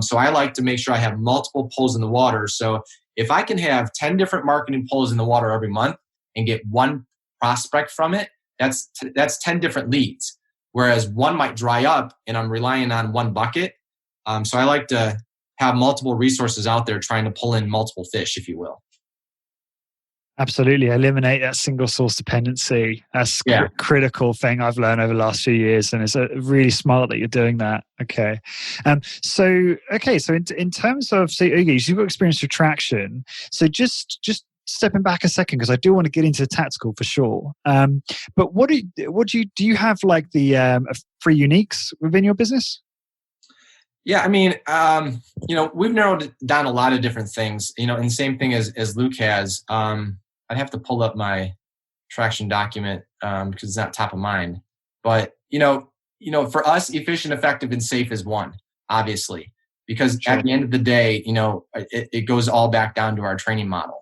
So I like to make sure I have multiple poles in the water. So if I can have 10 different marketing poles in the water every month and get one prospect from it, that's 10 different leads. Whereas one might dry up and I'm relying on one bucket. So I like to have multiple resources out there trying to pull in multiple fish, if you will. Absolutely. Eliminate that single source dependency. That's a critical thing I've learned over the last few years. And it's really smart that you're doing that. Okay. So in terms of, so you've got experience with traction. So just stepping back a second, because I do want to get into the tactical for sure. But do you have like the free uniques within your business? Yeah, I mean, we've narrowed down a lot of different things, and the same thing as Luke has. I'd have to pull up my traction document because it's not top of mind. But, for us, efficient, effective, and safe is one, obviously, because at the end of the day, it goes all back down to our training model.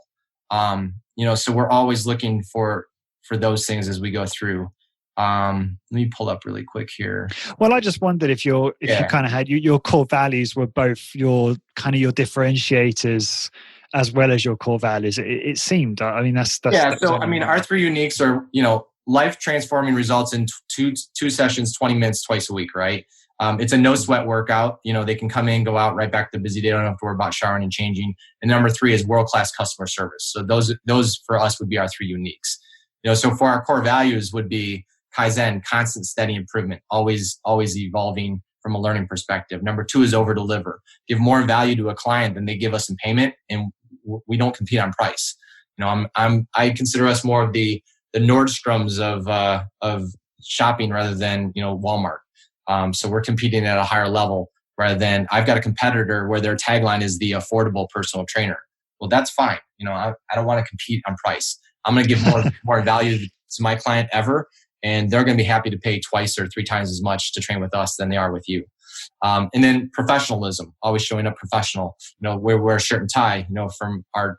So we're always looking for those things as we go through. Let me pull up really quick here. Well, I just wondered if you kind of had your core values were both your differentiators as well as your core values. It seemed. I mean, that's So I mean, our three uniques are life transforming results in two sessions, 20 minutes twice a week. Right. It's a no sweat workout. They can come in, go out, right back to the busy day. Don't have to worry about showering and changing. And number three is world class customer service. So those for us would be our three uniques. So for our core values would be Kaizen, constant, steady improvement, always evolving from a learning perspective. Number two is over deliver, give more value to a client than they give us in payment, and we don't compete on price. I consider us more of the Nordstroms of shopping rather than Walmart. So we're competing at a higher level rather than I've got a competitor where their tagline is the affordable personal trainer. Well, that's fine. I don't want to compete on price. I'm going to give more value to my client ever. And they're going to be happy to pay twice or three times as much to train with us than they are with you. And then professionalism, always showing up professional. We wear a shirt and tie,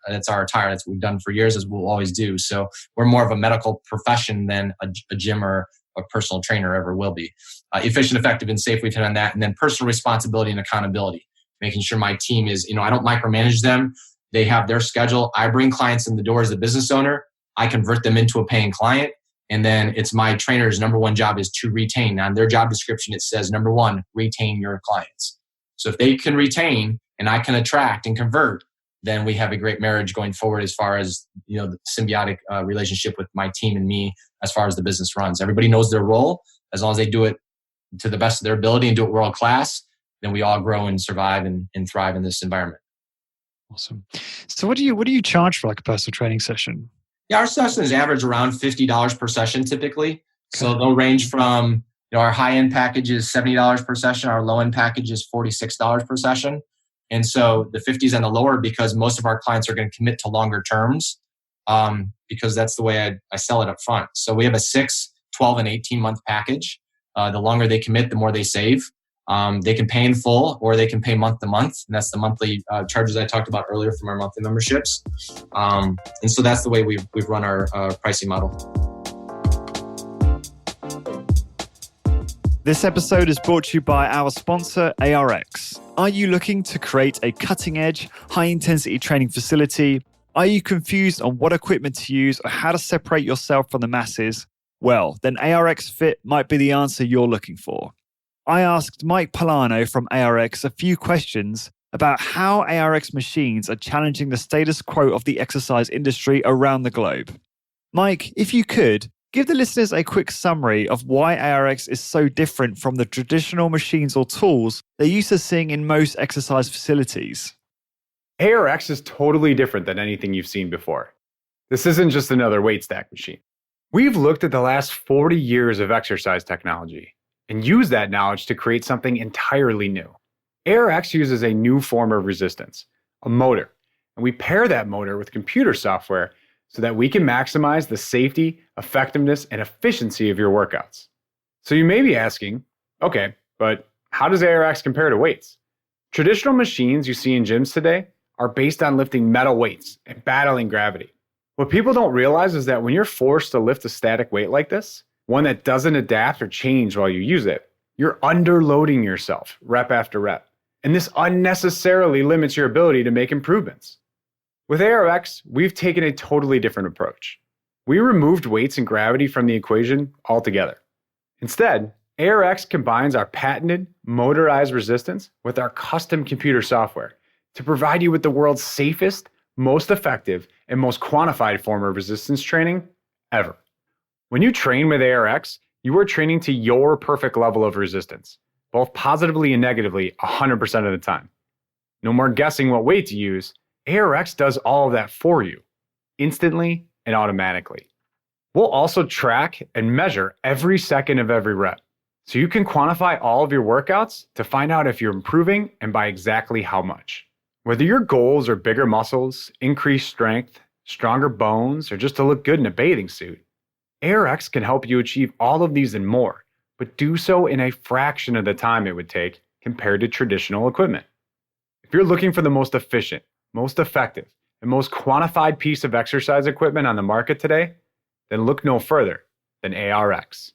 that's our attire. That's what we've done for years, as we'll always do. So we're more of a medical profession than a gym or a personal trainer ever will be. Efficient, effective, and safe, we've hit on that. And then personal responsibility and accountability, making sure my team is, I don't micromanage them. They have their schedule. I bring clients in the door as a business owner. I convert them into a paying client. And then it's my trainer's number one job is to retain. On their job description, it says, number one, retain your clients. So if they can retain and I can attract and convert, then we have a great marriage going forward as far as, the symbiotic relationship with my team and me as far as the business runs. Everybody knows their role. As long as they do it to the best of their ability and do it world class, then we all grow and survive and thrive in this environment. Awesome. So what do you charge for like a personal training session? Yeah, our sessions average around $50 per session typically. Okay. So they'll range from, our high-end package is $70 per session. Our low-end package is $46 per session. And so the 50s and the lower because most of our clients are going to commit to longer terms because that's the way I sell it up front. So we have a 6, 12, and 18-month package. The longer they commit, the more they save. They can pay in full or they can pay month to month. And that's the monthly charges I talked about earlier from our monthly memberships. And so that's the way we've run our pricing model. This episode is brought to you by our sponsor, ARX. Are you looking to create a cutting-edge, high-intensity training facility? Are you confused on what equipment to use or how to separate yourself from the masses? Well, then ARX Fit might be the answer you're looking for. I asked Mike Polano from ARX a few questions about how ARX machines are challenging the status quo of the exercise industry around the globe. Mike, if you could, give the listeners a quick summary of why ARX is so different from the traditional machines or tools they're used to seeing in most exercise facilities. ARX is totally different than anything you've seen before. This isn't just another weight stack machine. We've looked at the last 40 years of exercise technology and use that knowledge to create something entirely new. ARX uses a new form of resistance, a motor, and we pair that motor with computer software so that we can maximize the safety, effectiveness, and efficiency of your workouts. So you may be asking, okay, but how does ARX compare to weights? Traditional machines you see in gyms today are based on lifting metal weights and battling gravity. What people don't realize is that when you're forced to lift a static weight like this, one that doesn't adapt or change while you use it, you're underloading yourself rep after rep. And this unnecessarily limits your ability to make improvements. With ARX, we've taken a totally different approach. We removed weights and gravity from the equation altogether. Instead, ARX combines our patented motorized resistance with our custom computer software to provide you with the world's safest, most effective, and most quantified form of resistance training ever. When you train with ARX, you are training to your perfect level of resistance, both positively and negatively 100% of the time. No more guessing what weight to use. ARX does all of that for you, instantly and automatically. We'll also track and measure every second of every rep, so you can quantify all of your workouts to find out if you're improving and by exactly how much. Whether your goals are bigger muscles, increased strength, stronger bones, or just to look good in a bathing suit, ARX can help you achieve all of these and more, but do so in a fraction of the time it would take compared to traditional equipment. If you're looking for the most efficient, most effective, and most quantified piece of exercise equipment on the market today, then look no further than ARX.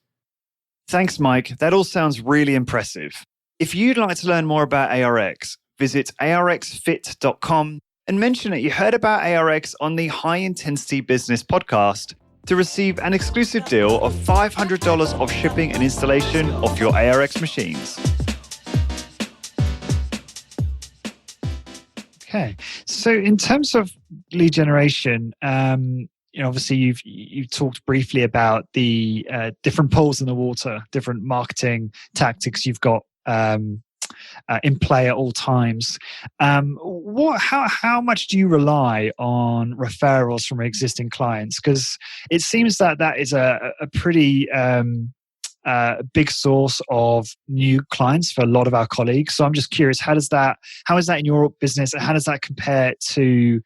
Thanks, Mike. That all sounds really impressive. If you'd like to learn more about ARX, visit arxfit.com and mention that you heard about ARX on the High Intensity Business podcast to receive an exclusive deal of $500 off shipping and installation of your ARX machines. Okay, so in terms of lead generation, obviously you've talked briefly about the different poles in the water, different marketing tactics you've got in play at all times. How much do you rely on referrals from existing clients? Because it seems that is a pretty big source of new clients for a lot of our colleagues. So I'm just curious, how is that in your business, and how does that compare to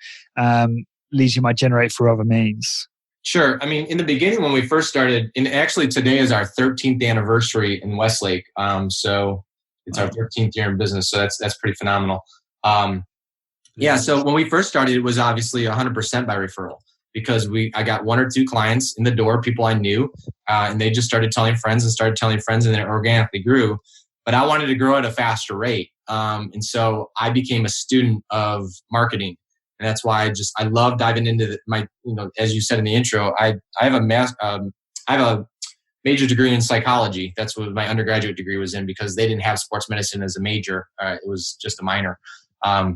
leads you might generate through other means? Sure. I mean, in the beginning when we first started, and actually today is our 13th anniversary in Westlake. So it's our 13th year in business. So that's pretty phenomenal. So when we first started, it was obviously 100% by referral, because I got one or two clients in the door, people I knew, and they just started telling friends, and then it organically grew. But I wanted to grow at a faster rate. And so I became a student of marketing. And that's why I love diving into as you said in the intro, I have a major degree in psychology. That's what my undergraduate degree was in, because they didn't have sports medicine as a major. It was just a minor.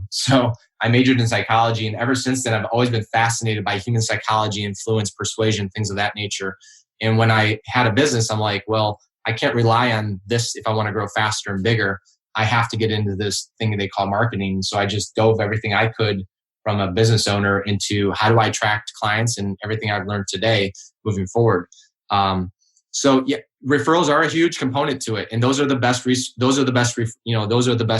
So I majored in psychology, and ever since then, I've always been fascinated by human psychology, influence, persuasion, things of that nature. And when I had a business, I'm like, well, I can't rely on this if I want to grow faster and bigger. I have to get into this thing they call marketing. So I just dove everything I could from a business owner into how do I attract clients and everything I've learned today moving forward. Referrals are a huge component to it, and those are the best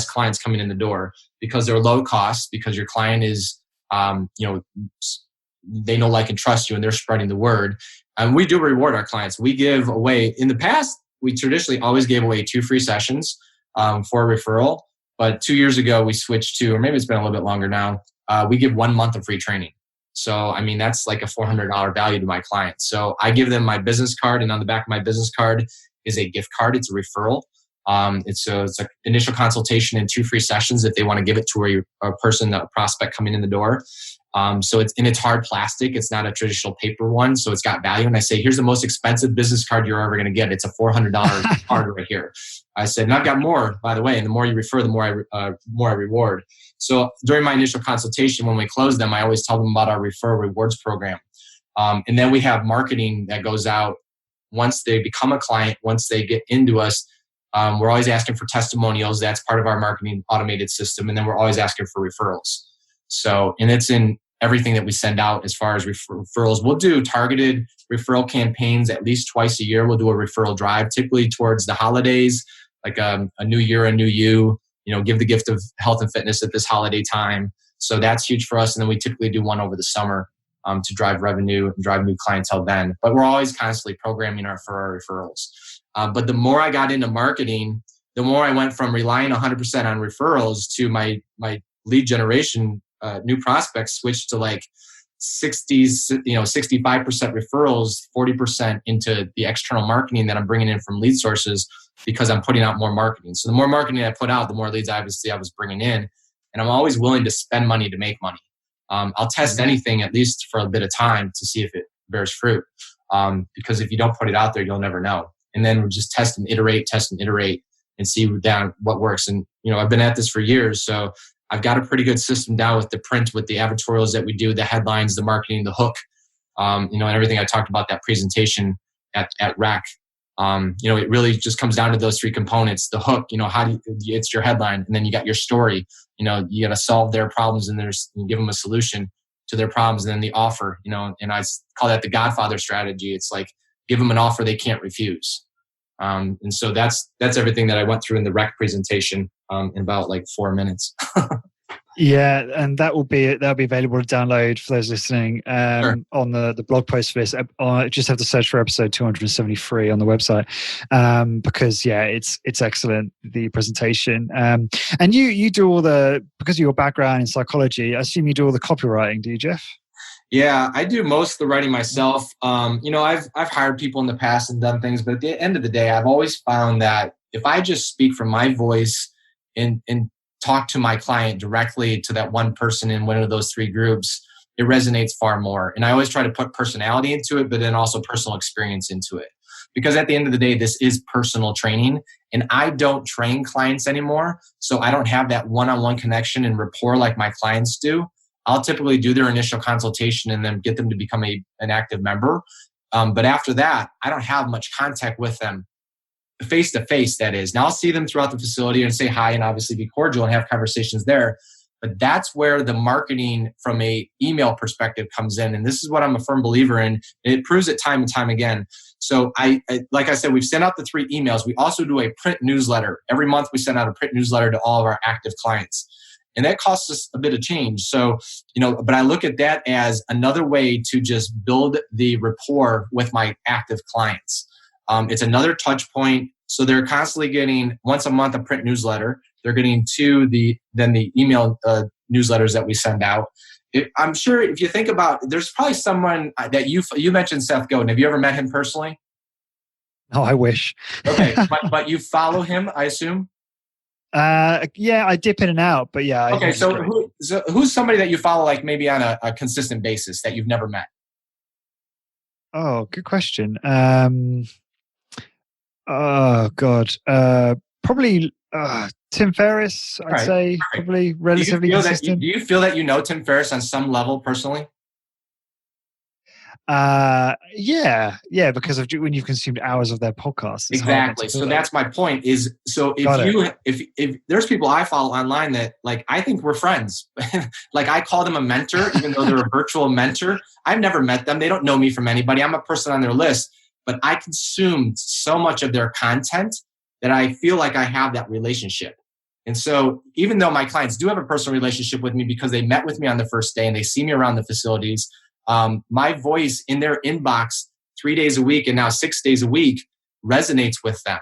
clients coming in the door, because they're low cost, because your client is, they know, like, and trust you, and they're spreading the word. And we do reward our clients. We give away, in the past, we traditionally always gave away 2 free sessions for a referral. But 2 years ago, we switched to, or maybe it's been a little bit longer now, we give 1 month of free training. So, I mean, that's like a $400 value to my clients. So I give them my business card, and on the back of my business card is a gift card. It's a referral. It's an initial consultation and 2 free sessions if they want to give it to a prospect coming in the door. It's hard plastic. It's not a traditional paper one. So it's got value. And I say, here's the most expensive business card you're ever going to get. It's a $400 card right here. I said, and I've got more, by the way. And the more you refer, the more I reward. So during my initial consultation, when we close them, I always tell them about our referral rewards program. And then we have marketing that goes out once they become a client, once they get into us. We're always asking for testimonials. That's part of our marketing automated system. And then we're always asking for referrals. So, and it's in everything that we send out as far as referrals. We'll do targeted referral campaigns at least twice a year. We'll do a referral drive, typically towards the holidays, like a new year, a new you, give the gift of health and fitness at this holiday time. So that's huge for us. And then we typically do one over the summer to drive revenue and drive new clientele then. But we're always constantly programming for our referrals. But the more I got into marketing, the more I went from relying 100% on referrals to my lead generation, new prospects switched to like 65% referrals, 40% into the external marketing that I'm bringing in from lead sources because I'm putting out more marketing. So the more marketing I put out, the more leads obviously I was bringing in. And I'm always willing to spend money to make money. I'll test anything at least for a bit of time to see if it bears fruit. Because if you don't put it out there, you'll never know. And then we'll just test and iterate and see down what works. And, I've been at this for years. So I've got a pretty good system down with the print, with the advertorials that we do, the headlines, the marketing, the hook, and everything I talked about that presentation at REC. It really just comes down to those three components. The hook, it's your headline, and then you got your story. You got to solve their problems and give them a solution to their problems. And then the offer, and I call that the Godfather Strategy. It's like, give them an offer they can't refuse. And so that's everything that I went through in the REC presentation in about like 4 minutes. Yeah, and that'll be available to download for those listening Sure. on the blog post for this. Just have to search for episode 273 on the website because it's excellent, the presentation. And you do all because of your background in psychology, I assume you do all the copywriting, do you, Jeff? Yeah, I do most of the writing myself. I've hired people in the past and done things, but at the end of the day, I've always found that if I just speak from my voice and talk to my client directly, to that one person in one of those three groups, it resonates far more. And I always try to put personality into it, but then also personal experience into it. Because at the end of the day, this is personal training, and I don't train clients anymore. So I don't have that one-on-one connection and rapport like my clients do. I'll typically do their initial consultation and then get them to become an active member. But after that, I don't have much contact with them face to face, that is. Now I'll see them throughout the facility and say hi and obviously be cordial and have conversations there. But that's where the marketing from a email perspective comes in. And this is what I'm a firm believer in. And it proves it time and time again. So I like I said, we've sent out the 3 emails. We also do a print newsletter. Every month we send out a print newsletter to all of our active clients. And that costs us a bit of change. So, but I look at that as another way to just build the rapport with my active clients. It's another touch point. So they're constantly getting once a month a print newsletter. They're getting the email newsletters that we send out. I'm sure if you think about, there's probably someone that you mentioned, Seth Godin. Have you ever met him personally? Oh, I wish. Okay, but you follow him, I assume? Yeah, I dip in and out, but yeah. Okay, so who's somebody that you follow, like maybe on a consistent basis that you've never met? Oh, good question. Oh God, probably Tim Ferriss. I'd say probably relatively consistent. Do you feel that you know Tim Ferriss on some level personally? Yeah, because of when you've consumed hours of their podcasts. Exactly. So that's my point. Is so if there's people I follow online that like I think we're friends. Like I call them a mentor, even though they're a virtual mentor. I've never met them. They don't know me from anybody. I'm a person on their list, but I consumed so much of their content that I feel like I have that relationship. And so even though my clients do have a personal relationship with me because they met with me on the first day and they see me around the facilities, my voice in their inbox 3 days a week and now 6 days a week resonates with them.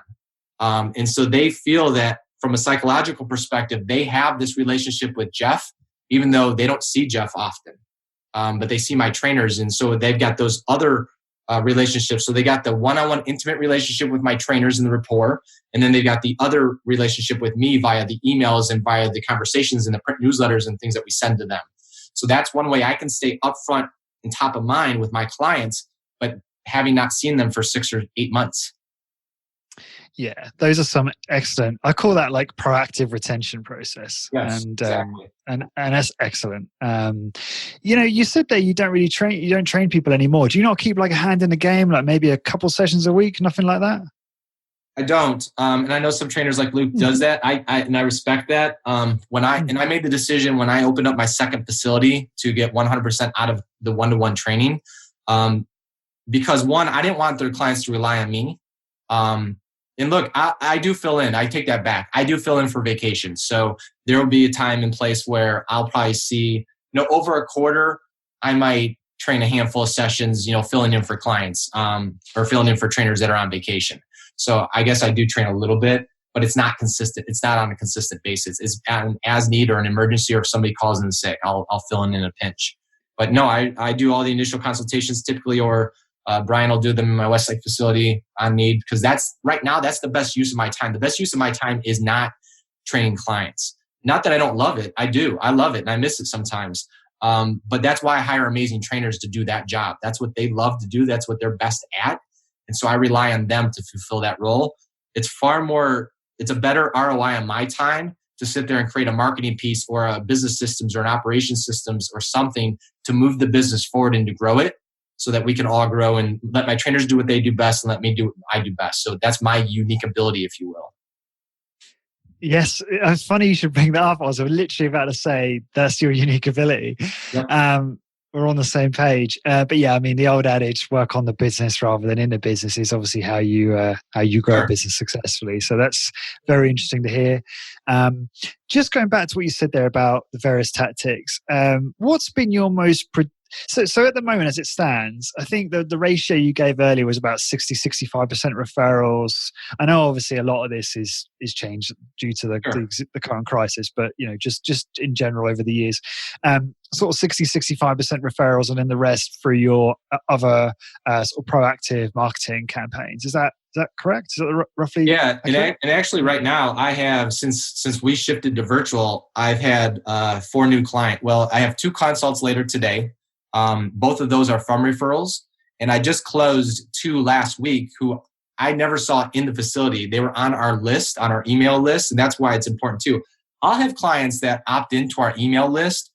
And so they feel that from a psychological perspective, they have this relationship with Jeff, even though they don't see Jeff often. But they see my trainers. And so they've got those other relationships. So they got the one-on-one intimate relationship with my trainers and the rapport. And then they've got the other relationship with me via the emails and via the conversations and the print newsletters and things that we send to them. So that's one way I can stay upfront and top of mind with my clients, but having not seen them for 6 or 8 months. Yeah, those are some excellent. I call that like proactive retention process. Yes, and exactly. And that's excellent. You said that you don't train people anymore. Do you not keep like a hand in the game, like maybe a couple sessions a week, nothing like that? I don't, and I know some trainers like Luke does that. I respect that. I made the decision when I opened up my second facility to get 100% out of the one-to-one training, because one, I didn't want their clients to rely on me. And look, I do fill in. I take that back. I do fill in for vacation. So there will be a time and place where I'll probably see, over a quarter, I might train a handful of sessions, filling in for clients, or filling in for trainers that are on vacation. So I guess I do train a little bit, but it's not consistent. It's not on a consistent basis. It's as need or an emergency, or if somebody calls in sick, I'll fill in a pinch. But no, I do all the initial consultations typically, or Brian will do them in my Westlake facility on need, because that's the best use of my time. The best use of my time is not training clients. Not that I don't love it. I do. I love it and I miss it sometimes. But that's why I hire amazing trainers to do that job. That's what they love to do. That's what they're best at. And so I rely on them to fulfill that role. It's a better ROI on my time to sit there and create a marketing piece or a business systems or an operations systems or something to move the business forward and to grow it, so that we can all grow and let my trainers do what they do best and let me do what I do best. So that's my unique ability, if you will. Yes, it's funny you should bring that up. I was literally about to say that's your unique ability. Yep. We're on the same page. But yeah, I mean, the old adage, work on the business rather than in the business, is obviously how you grow a business successfully. So that's very interesting to hear. Just going back to what you said there about the various tactics, what's been your most... So at the moment, as it stands, I think the ratio you gave earlier was about 60-65% referrals. I know obviously a lot of this is changed due to the current crisis, but just in general over the years, sort of 60-65% referrals, and then the rest through your other sort of proactive marketing campaigns. Is that correct? Is that roughly? Yeah, and actually right now I have, since we shifted to virtual, I've had 4 new clients. Well, I have 2 consults later today. Both of those are from referrals, and I just closed 2 last week who I never saw in the facility. They were on our list, on our email list, and that's why it's important too. I'll have clients that opt into our email list,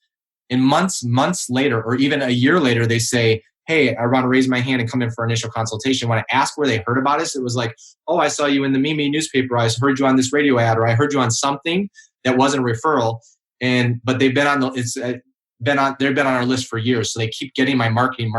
and months later, or even a year later, they say, hey, I want to raise my hand and come in for initial consultation. When I asked where they heard about us, it was like, oh, I saw you in the Mimi newspaper. I heard you on this radio ad, or I heard you on something that wasn't a referral. But they've been on they've been on our list for years. So they keep getting my marketing.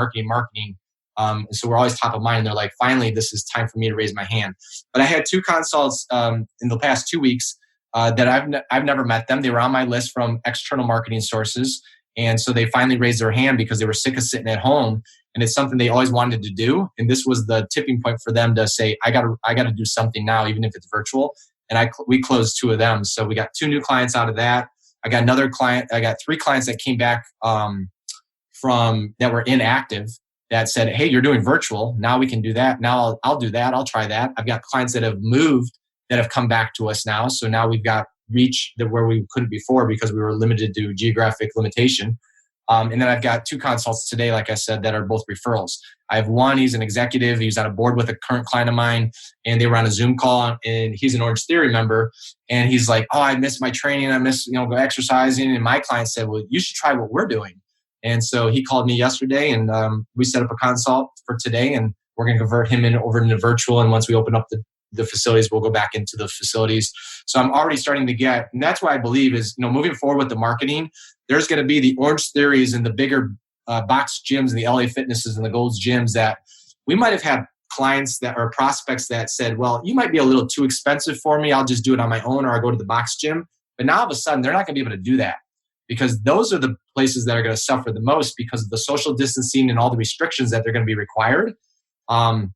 So we're always top of mind. And they're like, finally, this is time for me to raise my hand. But I had 2 consults in the past 2 weeks that I've never met them. They were on my list from external marketing sources. And so they finally raised their hand because they were sick of sitting at home. And it's something they always wanted to do. And this was the tipping point for them to say, I got to do something now, even if it's virtual. And we closed 2 of them. So we got 2 new clients out of that. I got another client. I got 3 clients that came back from that were inactive that said, hey, you're doing virtual. Now we can do that. Now I'll do that. I'll try that. I've got clients that have moved that have come back to us now. So now we've got reach where we couldn't before because we were limited to geographic limitation. And then I've got 2 consults today, like I said, that are both referrals. I have one, he's an executive. He's on a board with a current client of mine, and they were on a Zoom call, and he's an Orange Theory member. And he's like, oh, I miss my training. I miss, go exercising. And my client said, well, you should try what we're doing. And so he called me yesterday, and we set up a consult for today, and we're going to convert him over into virtual. And once we open up the facilities, we'll go back into the facilities. So I'm already starting to get, and that's why I believe is, moving forward with the marketing, there's going to be the Orange Theories and the bigger box gyms and the LA Fitnesses and the Gold's gyms that we might have had clients that are prospects that said, well, you might be a little too expensive for me. I'll just do it on my own, or I'll go to the box gym. But now all of a sudden, they're not going to be able to do that because those are the places that are going to suffer the most because of the social distancing and all the restrictions that they're going to be required. How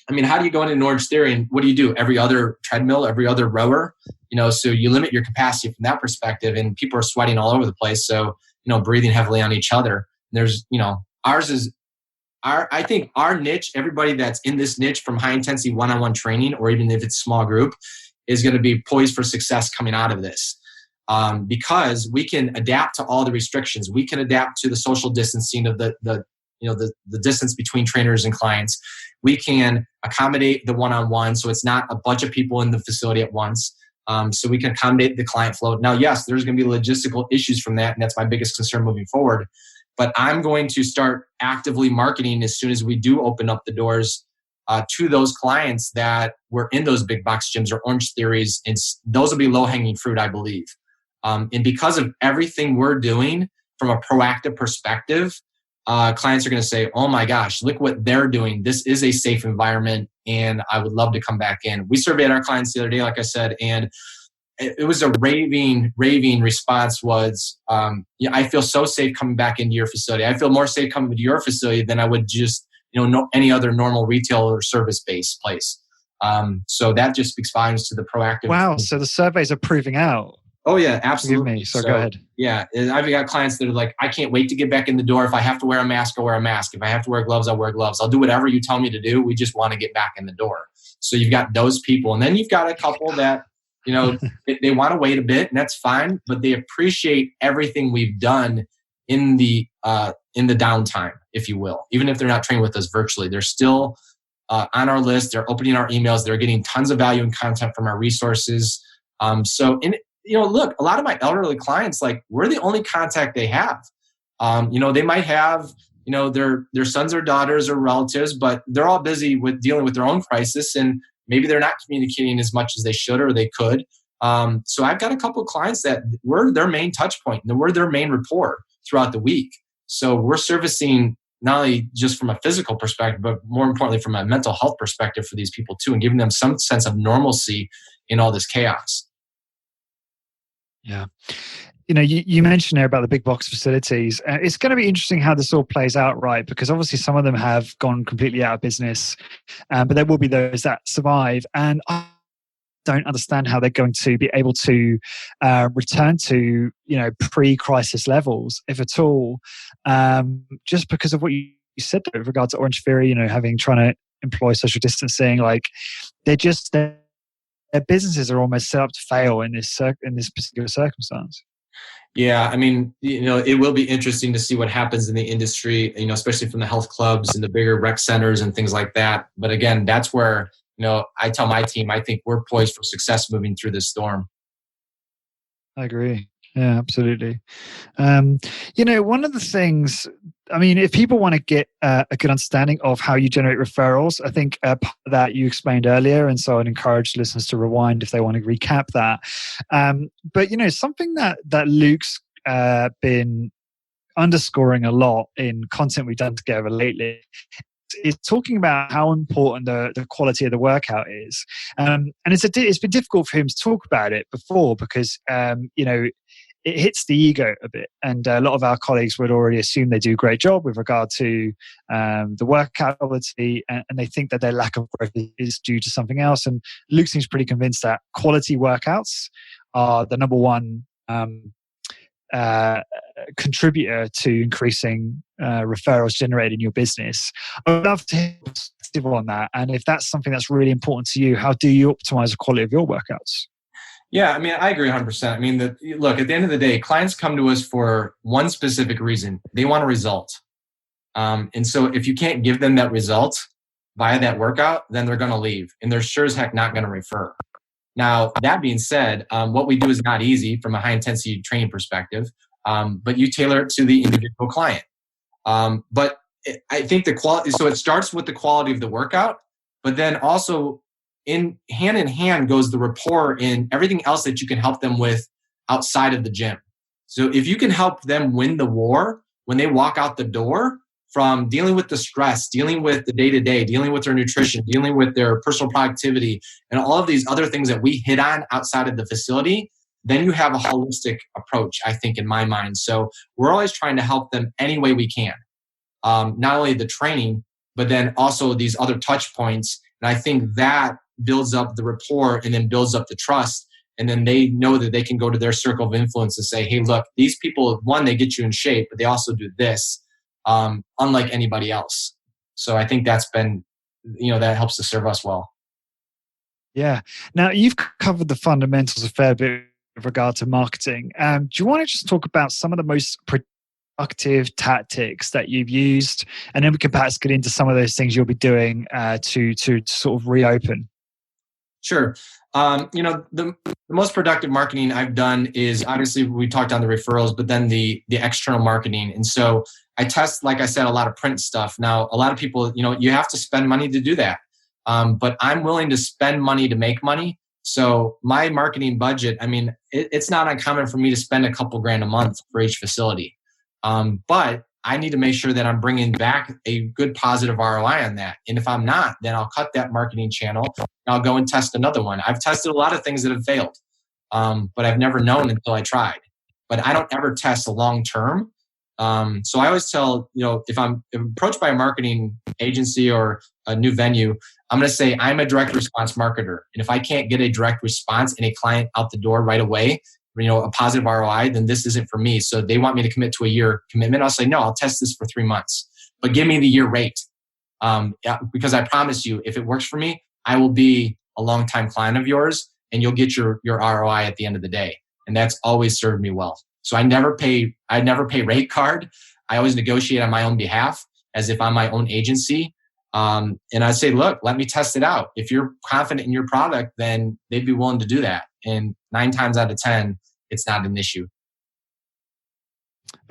do you go into an Orange Theory and what do you do? Every other treadmill, every other rower, so you limit your capacity from that perspective, and people are sweating all over the place. So, breathing heavily on each other. There's, I think our niche, everybody that's in this niche from high intensity one-on-one training, or even if it's small group, is going to be poised for success coming out of this. Because we can adapt to all the restrictions. We can adapt to the social distancing of the distance between trainers and clients. We can accommodate the one-on-one, so it's not a bunch of people in the facility at once. So we can accommodate the client flow. Now, yes, there's going to be logistical issues from that, and that's my biggest concern moving forward. But I'm going to start actively marketing as soon as we do open up the doors to those clients that were in those big box gyms or Orange Theories. And those will be low-hanging fruit, I believe. And because of everything we're doing from a proactive perspective, clients are going to say, oh my gosh, look what they're doing. This is a safe environment, and I would love to come back in. We surveyed our clients the other day, like I said, and it was a raving response was, I feel so safe coming back into your facility. I feel more safe coming to your facility than I would just, any other normal retail or service-based place. So that just speaks volumes to the proactive. Wow. So the surveys are proving out. Oh yeah, absolutely. Forgive me. So go ahead. Yeah. I've got clients that are like, I can't wait to get back in the door. If I have to wear a mask, I'll wear a mask. If I have to wear gloves, I'll wear gloves. I'll do whatever you tell me to do. We just want to get back in the door. So you've got those people. And then you've got a couple that, they want to wait a bit, and that's fine, but they appreciate everything we've done in the downtime, if you will. Even if they're not training with us virtually, they're still on our list. They're opening our emails. They're getting tons of value and content from our resources. Look, a lot of my elderly clients, like, we're the only contact they have. They might have, their sons or daughters or relatives, but they're all busy with dealing with their own crisis, and maybe they're not communicating as much as they should or they could. So I've got a couple of clients that we're their main touch point, and we're their main rapport throughout the week. So we're servicing not only just from a physical perspective, but more importantly from a mental health perspective for these people too, and giving them some sense of normalcy in all this chaos. Yeah. You mentioned there about the big box facilities. It's going to be interesting how this all plays out, right? Because obviously some of them have gone completely out of business, but there will be those that survive. And I don't understand how they're going to be able to return to, pre-crisis levels, if at all, just because of what you said there with regard to Orange Theory, trying to employ social distancing. Like, their businesses are almost set up to fail in this particular circumstance. Yeah, I mean, it will be interesting to see what happens in the industry, especially from the health clubs and the bigger rec centers and things like that. But again, that's where, I tell my team, I think we're poised for success moving through this storm. I agree. Yeah, absolutely. One of the things, if people want to get a good understanding of how you generate referrals, I think part of that you explained earlier, and so I'd encourage listeners to rewind if they want to recap that. But something that Luke's been underscoring a lot in content we've done together lately is talking about how important the quality of the workout is. And it's been difficult for him to talk about it before because, it hits the ego a bit. And a lot of our colleagues would already assume they do a great job with regard to the workout quality, and they think that their lack of growth is due to something else. And Luke seems pretty convinced that quality workouts are the number one contributor to increasing referrals generated in your business. I would love to hear your perspective on that. And if that's something that's really important to you, how do you optimize the quality of your workouts? Yeah, I agree 100%. Look, at the end of the day, clients come to us for one specific reason. They want a result. And so if you can't give them that result via that workout, then they're going to leave. And they're sure as heck not going to refer. Now, that being said, what we do is not easy from a high-intensity training perspective, but you tailor it to the individual client. But I think the quality, so it starts with the quality of the workout, but then also in hand goes the rapport in everything else that you can help them with outside of the gym. So if you can help them win the war when they walk out the door, from dealing with the stress, dealing with the day-to-day, dealing with their nutrition, dealing with their personal productivity, and all of these other things that we hit on outside of the facility, then you have a holistic approach, I think, in my mind. So we're always trying to help them any way we can. Not only the training, but then also these other touch points. And I think that builds up the rapport and then builds up the trust. And then they know that they can go to their circle of influence and say, hey, look, these people, one, they get you in shape, but they also do this. Unlike anybody else. So I think that's been, that helps to serve us well. Yeah. Now, you've covered the fundamentals a fair bit with regard to marketing. Do you want to just talk about some of the most productive tactics that you've used? And then we can perhaps get into some of those things you'll be doing to sort of reopen. Sure. The most productive marketing I've done is, obviously we talked on the referrals, but then the external marketing. And so I test, like I said, a lot of print stuff. Now, a lot of people, you have to spend money to do that. But I'm willing to spend money to make money. So my marketing budget, it's not uncommon for me to spend a couple grand a month for each facility. But I need to make sure that I'm bringing back a good positive ROI on that. And if I'm not, then I'll cut that marketing channel and I'll go and test another one. I've tested a lot of things that have failed, but I've never known until I tried. But I don't ever test long term. So I always tell, if I'm approached by a marketing agency or a new venue, I'm going to say I'm a direct response marketer. And if I can't get a direct response and a client out the door right away, a positive ROI, then this isn't for me. So they want me to commit to a year commitment. I'll say, no, I'll test this for 3 months, but give me the year rate. Because I promise you, if it works for me, I will be a longtime client of yours and you'll get your ROI at the end of the day. And that's always served me well. So I never pay rate card. I always negotiate on my own behalf as if I'm my own agency. And I say, look, let me test it out. If you're confident in your product, then they'd be willing to do that. And 9 times out of 10, it's not an issue.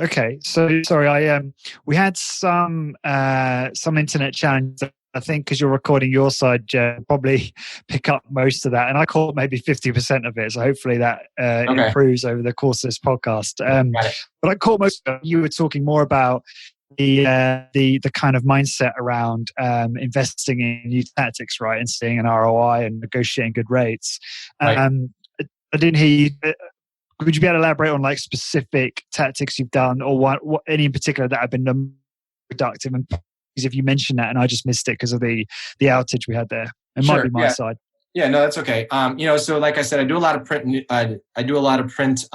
Okay, so sorry, we had some internet challenges. I think because you're recording your side, Jeff, probably pick up most of that, and I caught maybe 50% of it. So hopefully that improves over the course of this podcast. But I caught most of it. You were talking more about the kind of mindset around investing in new tactics, right, and seeing an ROI and negotiating good rates. Right. I didn't hear you. Would you be able to elaborate on like specific tactics you've done, or what any in particular that have been productive? And if you mentioned that and I just missed it because of the outage we had there, it might be my side. Yeah, no, that's okay. So like I said, I do a lot of print.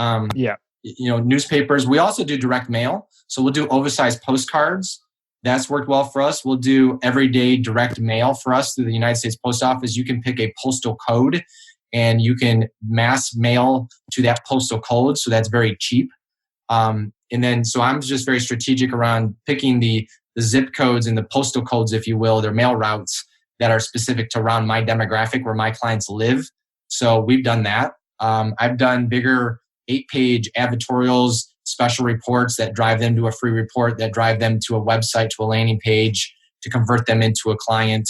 Newspapers. We also do direct mail. So we'll do oversized postcards. That's worked well for us. We'll do everyday direct mail for us through the United States Post Office. You can pick a postal code and you can mass mail to that postal code. So that's very cheap. And then, so I'm just very strategic around picking the zip codes and the postal codes, if you will, their mail routes that are specific to around my demographic where my clients live. So we've done that. I've done bigger 8-page advertorials, special reports that drive them to a free report, that drive them to a website, to a landing page, to convert them into a client.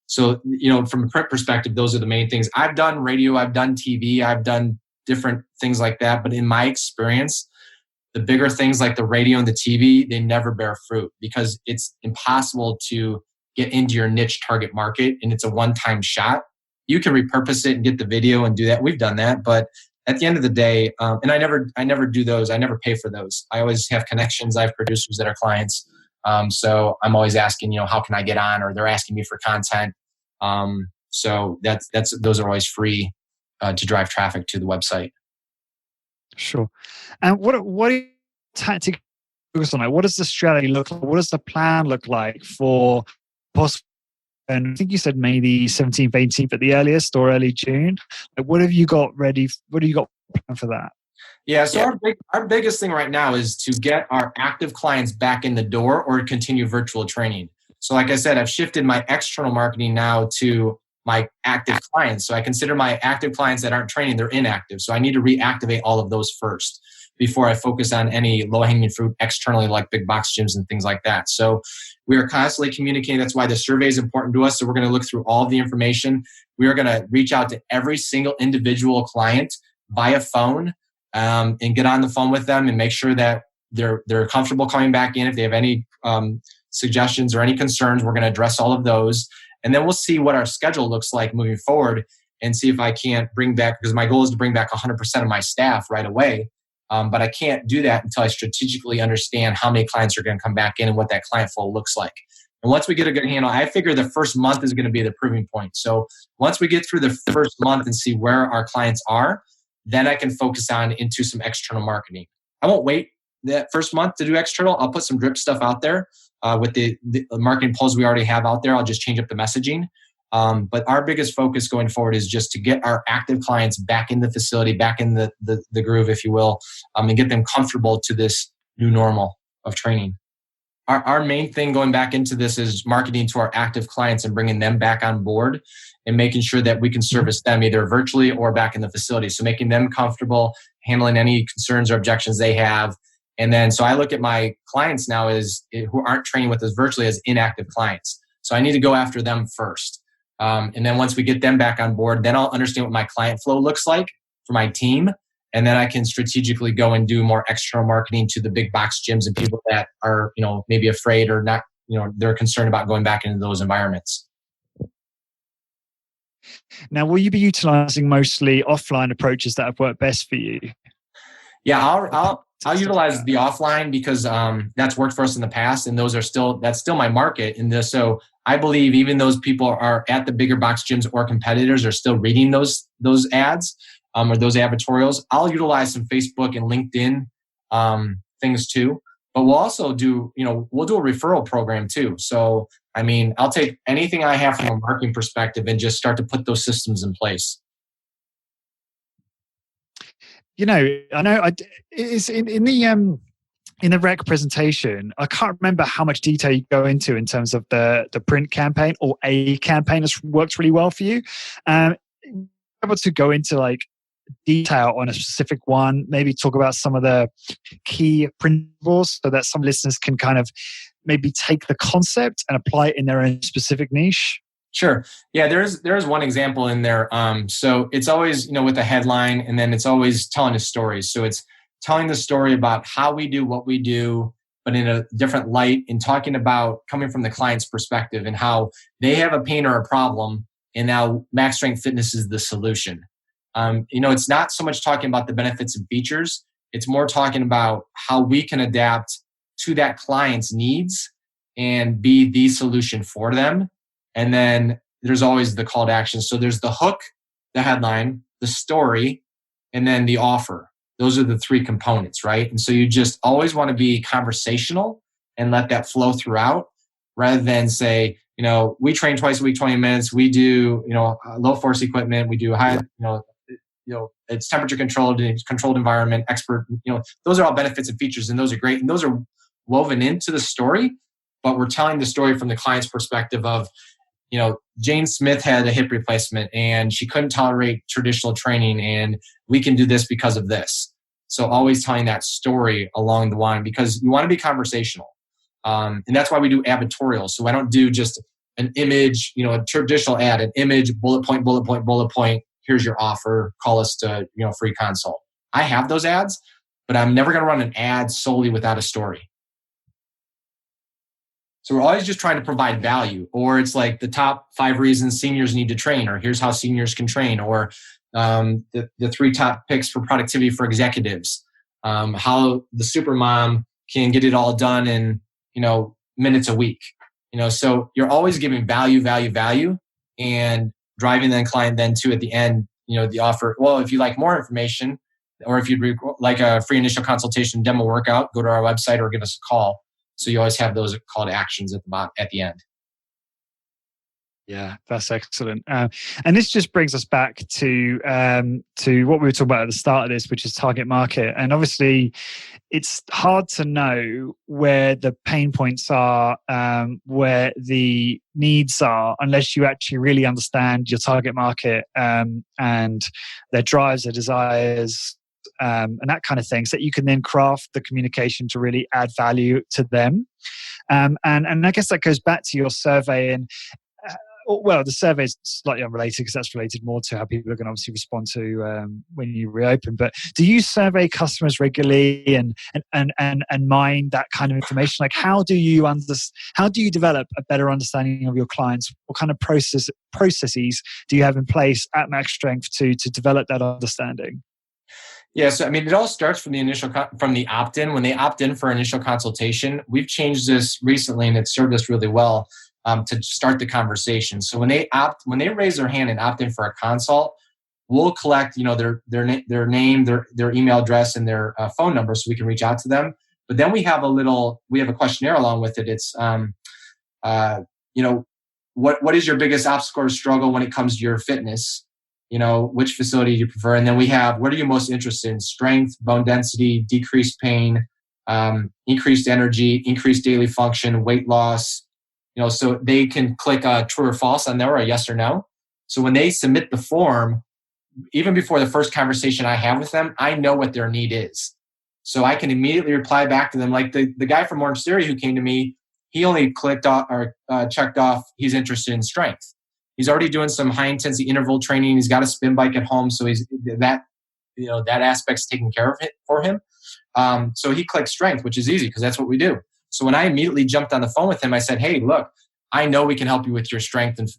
So, from a print perspective, those are the main things. I've done radio, I've done TV, I've done different things like that. But in my experience, the bigger things like the radio and the TV, they never bear fruit because it's impossible to get into your niche target market and it's a one-time shot. You can repurpose it and get the video and do that. We've done that. But at the end of the day, and I never do those. I never pay for those. I always have connections. I have producers that are clients. So I'm always asking, how can I get on? Or they're asking me for content. So those are always free to drive traffic to the website. Sure. And what tactic focus on? What does the strategy look like? What does the plan look like for possible? And I think you said maybe 17th, 18th at the earliest or early June. What have you got ready? What have you got planned for that? Yeah, so our biggest thing right now is to get our active clients back in the door or continue virtual training. So like I said, I've shifted my external marketing now to my active clients. So I consider my active clients that aren't training, they're inactive. So I need to reactivate all of those first before I focus on any low-hanging fruit externally like big box gyms and things like that. So we are constantly communicating. That's why the survey is important to us. So we're going to look through all of the information. We are going to reach out to every single individual client via phone and get on the phone with them and make sure that they're comfortable coming back in. If they have any suggestions or any concerns, we're going to address all of those. And then we'll see what our schedule looks like moving forward and see if I can't bring back, because my goal is to bring back 100% of my staff right away. But I can't do that until I strategically understand how many clients are going to come back in and what that client flow looks like. And once we get a good handle, I figure the first month is going to be the proving point. So once we get through the first month and see where our clients are, then I can focus on into some external marketing. I won't wait that first month to do external. I'll put some drip stuff out there with the marketing polls we already have out there. I'll just change up the messaging. But our biggest focus going forward is just to get our active clients back in the facility, back in the groove, if you will, and get them comfortable to this new normal of training. Our main thing going back into this is marketing to our active clients and bringing them back on board and making sure that we can service them either virtually or back in the facility. So making them comfortable, handling any concerns or objections they have. And then, so I look at my clients now as who aren't training with us virtually as inactive clients. So I need to go after them first. And then once we get them back on board, then I'll understand what my client flow looks like for my team. And then I can strategically go and do more external marketing to the big box gyms and people that are, maybe afraid or not, they're concerned about going back into those environments. Now, will you be utilizing mostly offline approaches that have worked best for you? Yeah, I'll utilize the offline because that's worked for us in the past, and that's still my market. So I believe even those people are at the bigger box gyms or competitors are still reading those ads or those advertorials. I'll utilize some Facebook and LinkedIn things too, but we'll also do a referral program too. So I mean, I'll take anything I have from a marketing perspective and just start to put those systems in place. I know it's in the rec presentation. I can't remember how much detail you go into in terms of the print campaign or a campaign that's worked really well for you. Able to go into like detail on a specific one, maybe talk about some of the key principles so that some listeners can kind of maybe take the concept and apply it in their own specific niche. Sure. Yeah, there's one example in there. So it's always, with a headline, and then it's always telling a story. So it's telling the story about how we do what we do, but in a different light, and talking about coming from the client's perspective and how they have a pain or a problem, and now Max Strength Fitness is the solution. It's not so much talking about the benefits and features. It's more talking about how we can adapt to that client's needs and be the solution for them. And then there's always the call to action. So there's the hook, the headline, the story, and then the offer. Those are the three components, right? And so you just always want to be conversational and let that flow throughout, rather than say, we train twice a week, 20 minutes. We do, low force equipment. We do high, it's temperature controlled, it's controlled environment, expert. Those are all benefits and features, and those are great. And those are woven into the story, but we're telling the story from the client's perspective of, Jane Smith had a hip replacement and she couldn't tolerate traditional training, and we can do this because of this. So always telling that story along the line, because you want to be conversational. And that's why we do advertorials. So I don't do just an image, a traditional ad, an image, bullet point, bullet point, bullet point. Here's your offer. Call us to, free consult. I have those ads, but I'm never going to run an ad solely without a story. So we're always just trying to provide value, or it's like the top 5 reasons seniors need to train, or here's how seniors can train, or the 3 top picks for productivity for executives, how the super mom can get it all done in, minutes a week. So you're always giving value, and driving the client then to at the end, the offer. Well, if you like more information, or if you'd like a free initial consultation demo workout, go to our website or give us a call. So you always have those call to actions at the end. Yeah, that's excellent. And this just brings us back to what we were talking about at the start of this, which is target market. And obviously, it's hard to know where the pain points are, where the needs are, unless you actually really understand your target market and their drives, their desires, and that kind of thing, so that you can then craft the communication to really add value to them. And I guess that goes back to your survey. And well, the survey is slightly unrelated because that's related more to how people are going to obviously respond to when you reopen. But do you survey customers regularly and mine that kind of information? Like, how do you develop a better understanding of your clients? What kind of processes do you have in place at Max Strength to develop that understanding? Yeah, so it all starts from the opt-in. When they opt in for initial consultation, we've changed this recently, and it's served us really well to start the conversation. So when they raise their hand and opt in for a consult, we'll collect their name, their email address, and their phone number, so we can reach out to them. But then we have a questionnaire along with it. It's what is your biggest obstacle or struggle when it comes to your fitness? Which facility do you prefer? And then we have, what are you most interested in? Strength, bone density, decreased pain, increased energy, increased daily function, weight loss. So they can click true or false on there, or a yes or no. So when they submit the form, even before the first conversation I have with them, I know what their need is. So I can immediately reply back to them. Like the guy from Orange Theory who came to me, he only clicked off or checked off he's interested in strength. He's already doing some high intensity interval training. He's got a spin bike at home, so he's that aspect's taken care of it for him. So he clicked strength, which is easy because that's what we do. So when I immediately jumped on the phone with him, I said, "Hey, look, I know we can help you with your strength and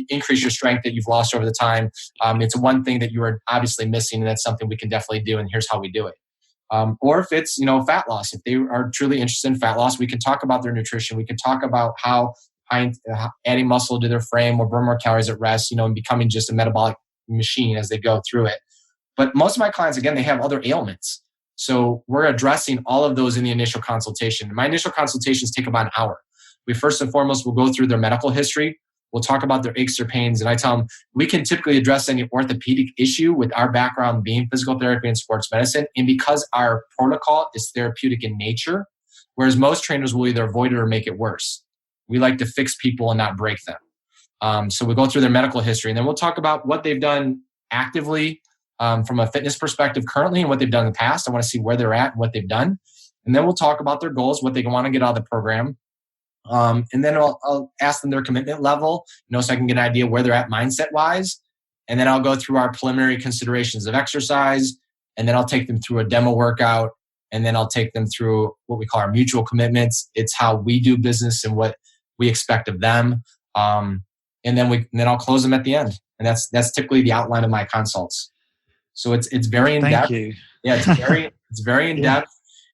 increase your strength that you've lost over the time. It's one thing that you are obviously missing, and that's something we can definitely do. And here's how we do it." Or if it's, fat loss, if they are truly interested in fat loss, we can talk about their nutrition. We can talk about how adding muscle to their frame will burn more calories at rest, and becoming just a metabolic machine as they go through it. But most of my clients, again, they have other ailments. So we're addressing all of those in the initial consultation. My initial consultations take about an hour. We first and foremost will go through their medical history. We'll talk about their aches or pains. And I tell them, we can typically address any orthopedic issue with our background being physical therapy and sports medicine. And because our protocol is therapeutic in nature, whereas most trainers will either avoid it or make it worse. We like to fix people and not break them. So we go through their medical history, and then we'll talk about what they've done actively from a fitness perspective currently and what they've done in the past. I want to see where they're at and what they've done. And then we'll talk about their goals, what they want to get out of the program. And then I'll ask them their commitment level, so I can get an idea where they're at mindset-wise. And then I'll go through our preliminary considerations of exercise. And then I'll take them through a demo workout. And then I'll take them through what we call our mutual commitments. It's how we do business and what we expect of them. And then I'll close them at the end. And that's typically the outline of my consults. So it's very in depth. Thank you. Yeah, it's very in depth.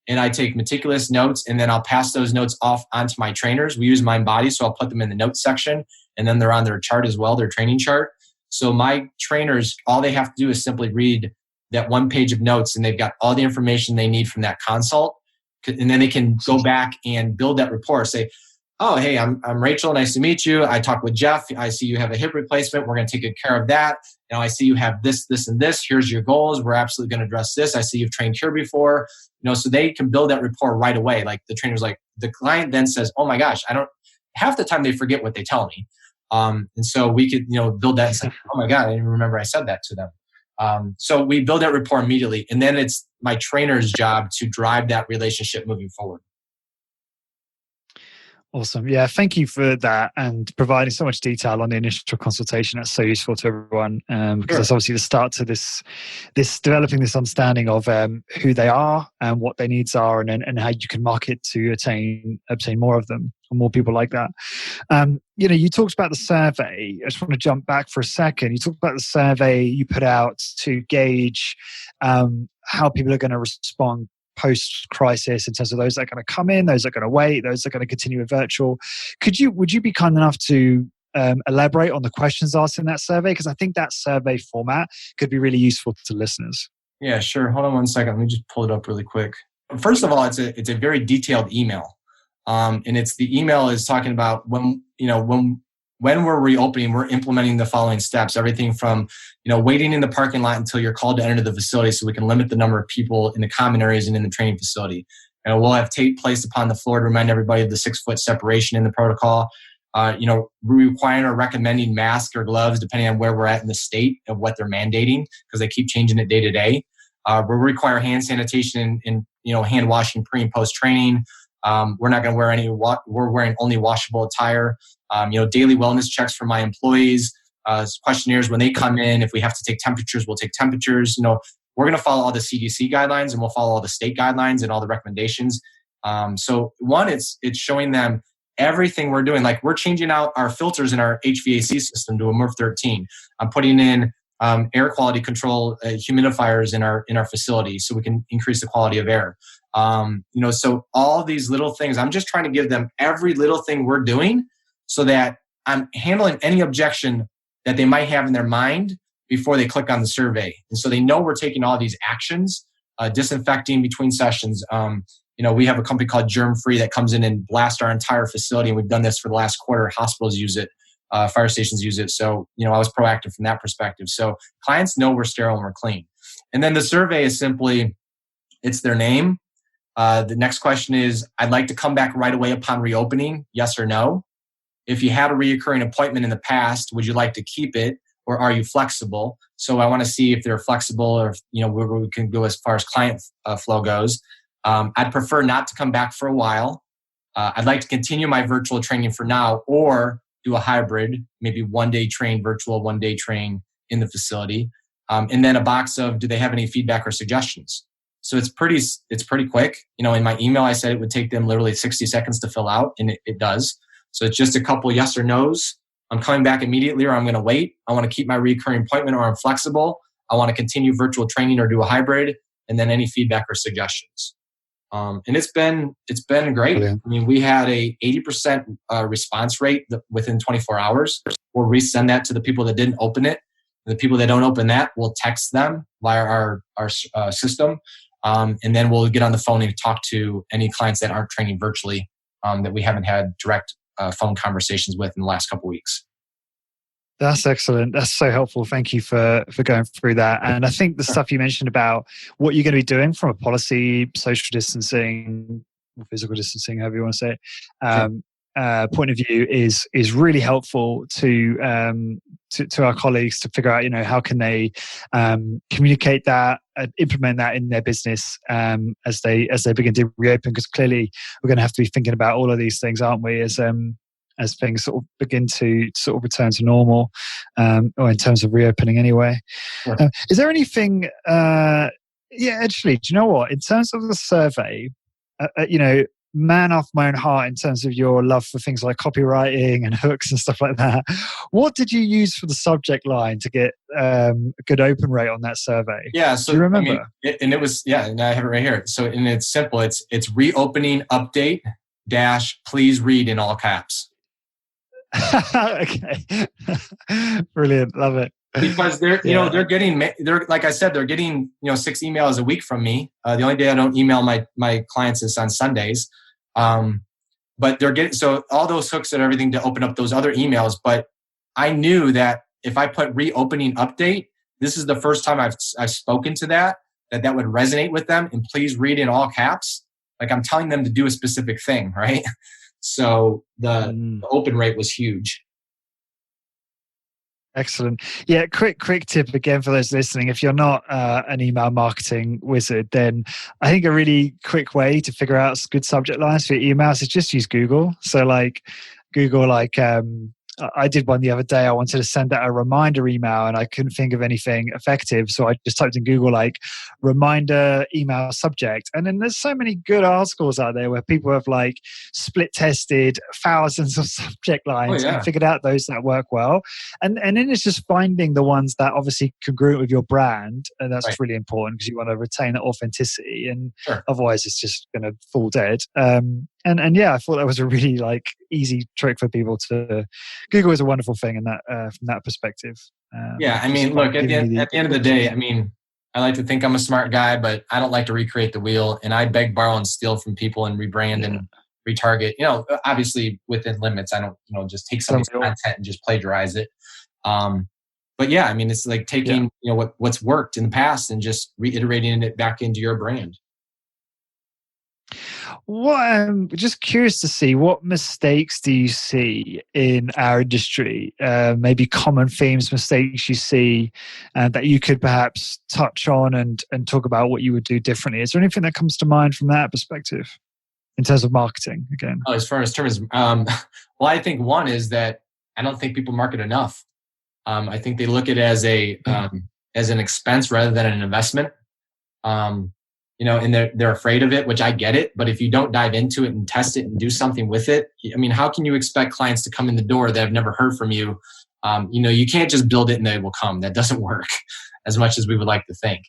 And I take meticulous notes, and then I'll pass those notes off onto my trainers. We use MindBody, so I'll put them in the notes section, and then they're on their chart as well, their training chart. So my trainers, all they have to do is simply read that one page of notes, and they've got all the information they need from that consult. And then they can go back and build that rapport. Say, oh, hey, I'm Rachel. Nice to meet you. I talked with Jeff. I see you have a hip replacement. We're going to take good care of that. I see you have this, this, and this. Here's your goals. We're absolutely going to address this. I see you've trained here before. So they can build that rapport right away. Like the trainer's like, the client then says, oh my gosh, half the time they forget what they tell me. And so we could, build that and say, oh my God, I didn't even remember I said that to them. So we build that rapport immediately. And then it's my trainer's job to drive that relationship moving forward. Awesome. Yeah, thank you for that and providing so much detail on the initial consultation. That's so useful to everyone because that's obviously the start to this developing this understanding of who they are and what their needs are, and how you can market to obtain more of them or more people like that. You talked about the survey. I just want to jump back for a second. You talked about the survey you put out to gauge how people are going to respond post-crisis in terms of those that are going to come in, those that are going to wait, those that are going to continue with virtual. Would you be kind enough to elaborate on the questions asked in that survey? Because I think that survey format could be really useful to listeners. Yeah, sure. Hold on one second. Let me just pull it up really quick. First of all, it's a very detailed email. And the email is talking about when we're reopening, we're implementing the following steps. Everything from, waiting in the parking lot until you're called to enter the facility so we can limit the number of people in the common areas and in the training facility. And we'll have tape placed upon the floor to remind everybody of the 6-foot separation in the protocol. We're requiring or recommending masks or gloves depending on where we're at in the state of what they're mandating because they keep changing it day to day. We require hand sanitation and hand washing pre and post training. We're not going to wear we're wearing only washable attire. Daily wellness checks for my employees, questionnaires when they come in. If we have to take temperatures, we'll take temperatures. We're going to follow all the CDC guidelines and we'll follow all the state guidelines and all the recommendations. So one, it's showing them everything we're doing. Like we're changing out our filters in our HVAC system to a MERV 13. I'm putting in air quality control humidifiers in our facility so we can increase the quality of air. So all these little things, I'm just trying to give them every little thing we're doing so that I'm handling any objection that they might have in their mind before they click on the survey. And so they know we're taking all these actions, disinfecting between sessions. We have a company called Germ Free that comes in and blasts our entire facility. And we've done this for the last quarter. Hospitals use it. Fire stations use it. So, I was proactive from that perspective. So clients know we're sterile and we're clean. And then the survey is simply, it's their name. The next question is, I'd like to come back right away upon reopening, yes or no? If you had a reoccurring appointment in the past, would you like to keep it or are you flexible? So I want to see if they're flexible or if, where we can go as far as client flow goes. I'd prefer not to come back for a while. I'd like to continue my virtual training for now or do a hybrid, maybe 1 day train virtual, 1 day train in the facility. And then a box of, do they have any feedback or suggestions? So it's pretty quick. In my email, I said it would take them literally 60 seconds to fill out, and it does. So it's just a couple yes or no's. I'm coming back immediately or I'm going to wait. I want to keep my recurring appointment or I'm flexible. I want to continue virtual training or do a hybrid. and then any feedback or suggestions. And it's been great. Brilliant. I mean, we had a 80% response rate within 24 hours. We'll resend that to the people that didn't open it. The people that don't open that, we'll text them via our system. And then we'll get on the phone and talk to any clients that aren't training virtually that we haven't had direct phone conversations with in the last couple of weeks. That's excellent. That's so helpful. Thank you for going through that. And I think the stuff you mentioned about what you're going to be doing from a policy, social distancing, physical distancing, however you want to say it, point of view is really helpful to our colleagues to figure out, how can they communicate that, implement that in their business as they begin to reopen. Because clearly we're going to have to be thinking about all of these things, aren't we? As things sort of begin to sort of return to normal, or in terms of reopening anyway. Sure. Is there anything, actually, do you know what? In terms of the survey, man off my own heart in terms of your love for things like copywriting and hooks and stuff like that. What did you use for the subject line to get a good open rate on that survey? Yeah. So do you remember? I mean, and I have it right here. So, and it's simple. It's reopening update - please read in all caps. Okay. Brilliant. Love it. Because they're like I said, they're getting 6 emails a week from me. The only day I don't email my clients is on Sundays. But they're getting, so all those hooks and everything to open up those other emails. But I knew that if I put reopening update, this is the first time I've spoken to that would resonate with them. And please read in all caps. Like I'm telling them to do a specific thing, right? So the open rate was huge. Excellent. Yeah, quick tip again for those listening. If you're not an email marketing wizard, then I think a really quick way to figure out good subject lines for your emails is just use Google. So Google, I did one the other day. I wanted to send out a reminder email and I couldn't think of anything effective. So I just typed in Google, reminder email subject. And then there's so many good articles out there where people have split tested thousands of subject lines and figured out those that work well. And then it's just finding the ones that obviously congruent with your brand. And that's really important because you want to retain that authenticity. And otherwise it's just going to fall dead. And yeah, I thought that was a really easy trick for people to. Google is a wonderful thing in that from that perspective. I mean, look, at the end of the day, I mean, I like to think I'm a smart guy, but I don't like to recreate the wheel, and I beg, borrow, and steal from people and rebrand and retarget. Obviously within limits. I don't just take somebody's content and just plagiarize it. But yeah, I mean, it's like taking what's worked in the past and just reiterating it back into your brand. What I'm just curious to see, what mistakes do you see in our industry? Maybe common themes, mistakes you see that you could perhaps touch on and talk about what you would do differently. Is there anything that comes to mind from that perspective in terms of marketing again? Oh, as far as terms, well, I think one is that I don't think people market enough. I think they look at it as as an expense rather than an investment. And they're afraid of it, which I get it. But if you don't dive into it and test it and do something with it, I mean, how can you expect clients to come in the door that have never heard from you? You can't just build it and they will come. That doesn't work as much as we would like to think.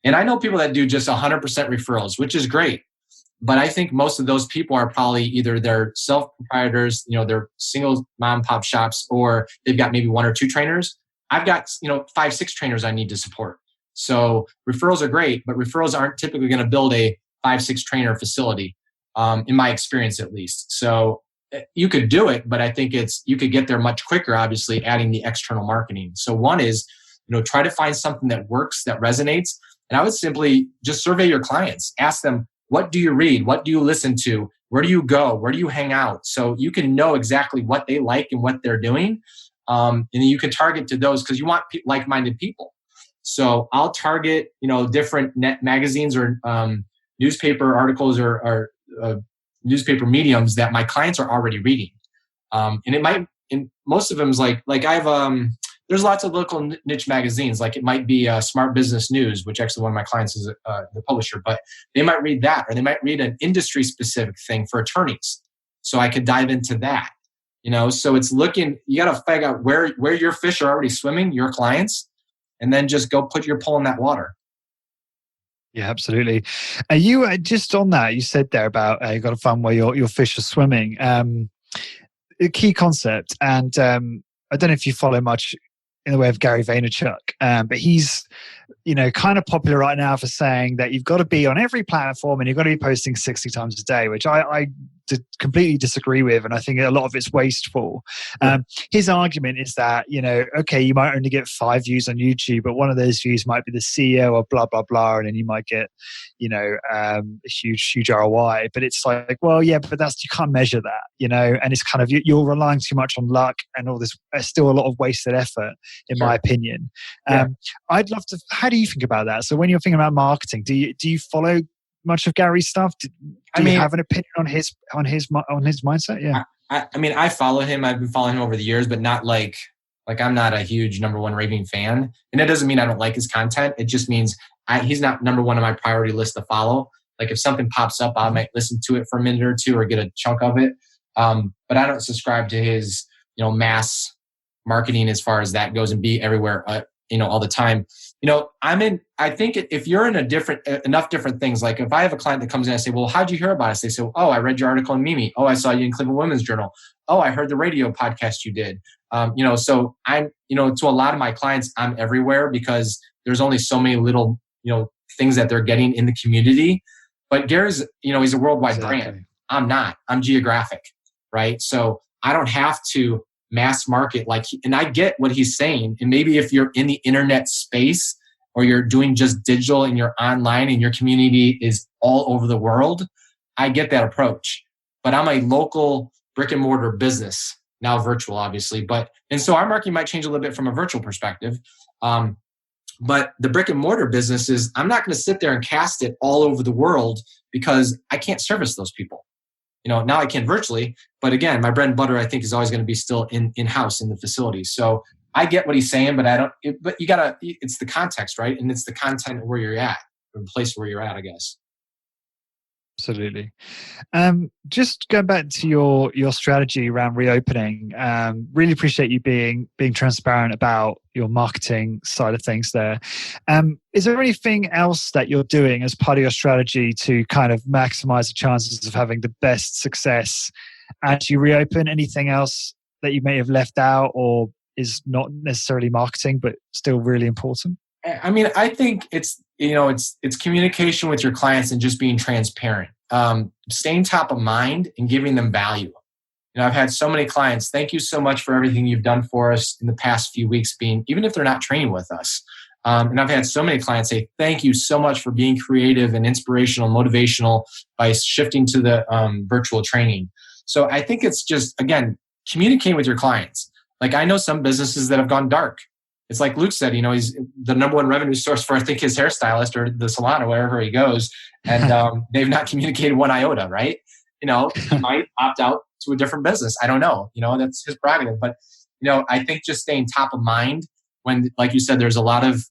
And I know people that do just 100% referrals, which is great. But I think most of those people are probably either they're self-proprietors, they're single mom and pop shops, or they've got maybe 1 or 2 trainers. I've got, 5, 6 trainers I need to support. So referrals are great, but referrals aren't typically going to build a 5, 6 trainer facility, in my experience at least. So you could do it, but I think you could get there much quicker, obviously, adding the external marketing. So one is, try to find something that works, that resonates. And I would simply just survey your clients. Ask them, what do you read? What do you listen to? Where do you go? Where do you hang out? So you can know exactly what they like and what they're doing. And then you can target to those because you want like-minded people. So I'll target, different net magazines or newspaper articles or newspaper mediums that my clients are already reading. And it might, and most of them is like I have, there's lots of local niche magazines. Like it might be Smart Business News, which actually one of my clients is the publisher, but they might read that, or they might read an industry specific thing for attorneys. So I could dive into that, so it's looking, you got to figure out where your fish are already swimming, your clients, and then just go put your pole in that water. Yeah, absolutely. You just on that, you said there about you got to find where your fish are swimming. A key concept, and I don't know if you follow much in the way of Gary Vaynerchuk, but he's kind of popular right now for saying that you've got to be on every platform and you've got to be posting 60 times a day, which I completely disagree with. And I think a lot of it's wasteful. His argument is that, okay, you might only get 5 views on YouTube, but one of those views might be the CEO or blah, blah, blah. And then you might get, a huge ROI. But it's like, well, yeah, but you can't measure that, and it's kind of, you're relying too much on luck and all this. There's still a lot of wasted effort, in my opinion. I'd love to, how do you think about that? So when you're thinking about marketing, do you follow much of Gary's stuff? Do you have an opinion on his mindset? Yeah. I follow him. I've been following him over the years, but not like I'm not a huge number one raving fan. And that doesn't mean I don't like his content. It just means he's not number one on my priority list to follow. Like if something pops up, I might listen to it for a minute or two or get a chunk of it. But I don't subscribe to his, mass marketing as far as that goes and be everywhere, all the time. I think if you're in enough different things, like if I have a client that comes in and I say, well, how'd you hear about us? They say, oh, I read your article in Mimi. Oh, I saw you in Cleveland Women's Journal. Oh, I heard the radio podcast you did. So I'm, to a lot of my clients, I'm everywhere because there's only so many little, things that they're getting in the community. But Gary's, he's a worldwide brand. I'm not. I'm geographic, right? So I don't have to mass market and I get what he's saying. And maybe if you're in the internet space or you're doing just digital and you're online and your community is all over the world, I get that approach. But I'm a local brick and mortar business, now virtual, obviously. And so our marketing might change a little bit from a virtual perspective. But the brick and mortar business is, I'm not going to sit there and cast it all over the world because I can't service those people. Now I can virtually, but again, my bread and butter, I think, is always going to be still in-house in the facility. So I get what he's saying, but it's the context, right? And it's the content where you're at, or the place where you're at, I guess. Absolutely. Just going back to your strategy around reopening, really appreciate you being transparent about your marketing side of things there. Is there anything else that you're doing as part of your strategy to kind of maximize the chances of having the best success as you reopen? Anything else that you may have left out or is not necessarily marketing, but still really important? I think it's communication with your clients and just being transparent, staying top of mind and giving them value. I've had so many clients, thank you so much for everything you've done for us in the past few weeks, even if they're not training with us. And I've had so many clients say, thank you so much for being creative and inspirational, motivational by shifting to the virtual training. So I think it's just, again, communicating with your clients. Like I know some businesses that have gone dark. It's like Luke said, he's the number one revenue source for, I think, his hairstylist or the salon or wherever he goes. And they've not communicated one iota, right? He might opt out to a different business. I don't know. That's his prerogative. But, I think just staying top of mind when, like you said, there's a lot of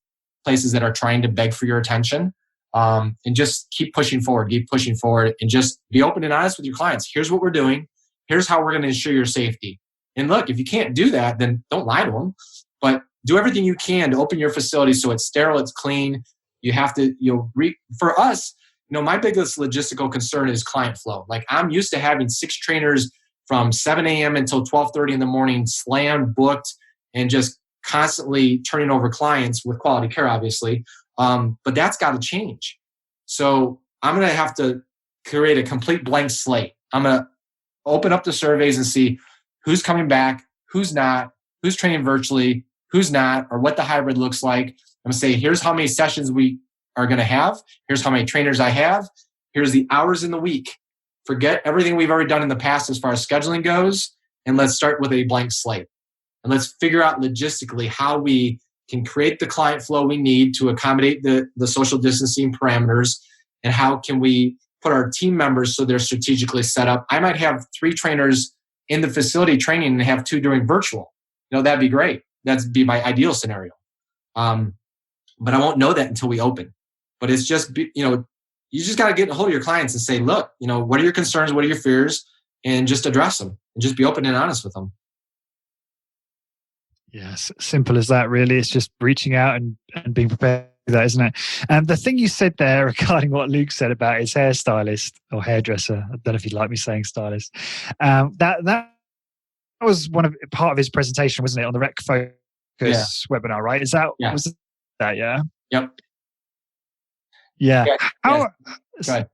places that are trying to beg for your attention, and just keep pushing forward, and just be open and honest with your clients. Here's what we're doing. Here's how we're going to ensure your safety. And look, if you can't do that, then don't lie to them. But do everything you can to open your facility so it's sterile, it's clean. You have to, for us, my biggest logistical concern is client flow. Like I'm used to having 6 trainers from 7 a.m. until 12:30 in the morning, slammed, booked, and just constantly turning over clients with quality care, obviously. But that's got to change. So I'm going to have to create a complete blank slate. I'm going to open up the surveys and see who's coming back, who's not, who's training virtually, who's not, or what the hybrid looks like. I'm going to say, here's how many sessions we are going to have. Here's how many trainers I have. Here's the hours in the week. Forget everything we've already done in the past as far as scheduling goes, and let's start with a blank slate. And let's figure out logistically how we can create the client flow we need to accommodate the social distancing parameters, and how can we put our team members so they're strategically set up. I might have 3 trainers in the facility training and have 2 doing virtual. That'd be great. That'd be my ideal scenario. But I won't know that until we open. But it's just, you just got to get a hold of your clients and say, look, what are your concerns? What are your fears? And just address them and just be open and honest with them. Yes, simple as that, really. It's just reaching out and being prepared that, isn't it? The thing you said there regarding what Luke said about his hairstylist or hairdresser, I don't know if you'd like me saying stylist, that was part of his presentation, wasn't it, on the Rec Focus webinar, right? Was that, yeah? Yep. Yeah. Go ahead.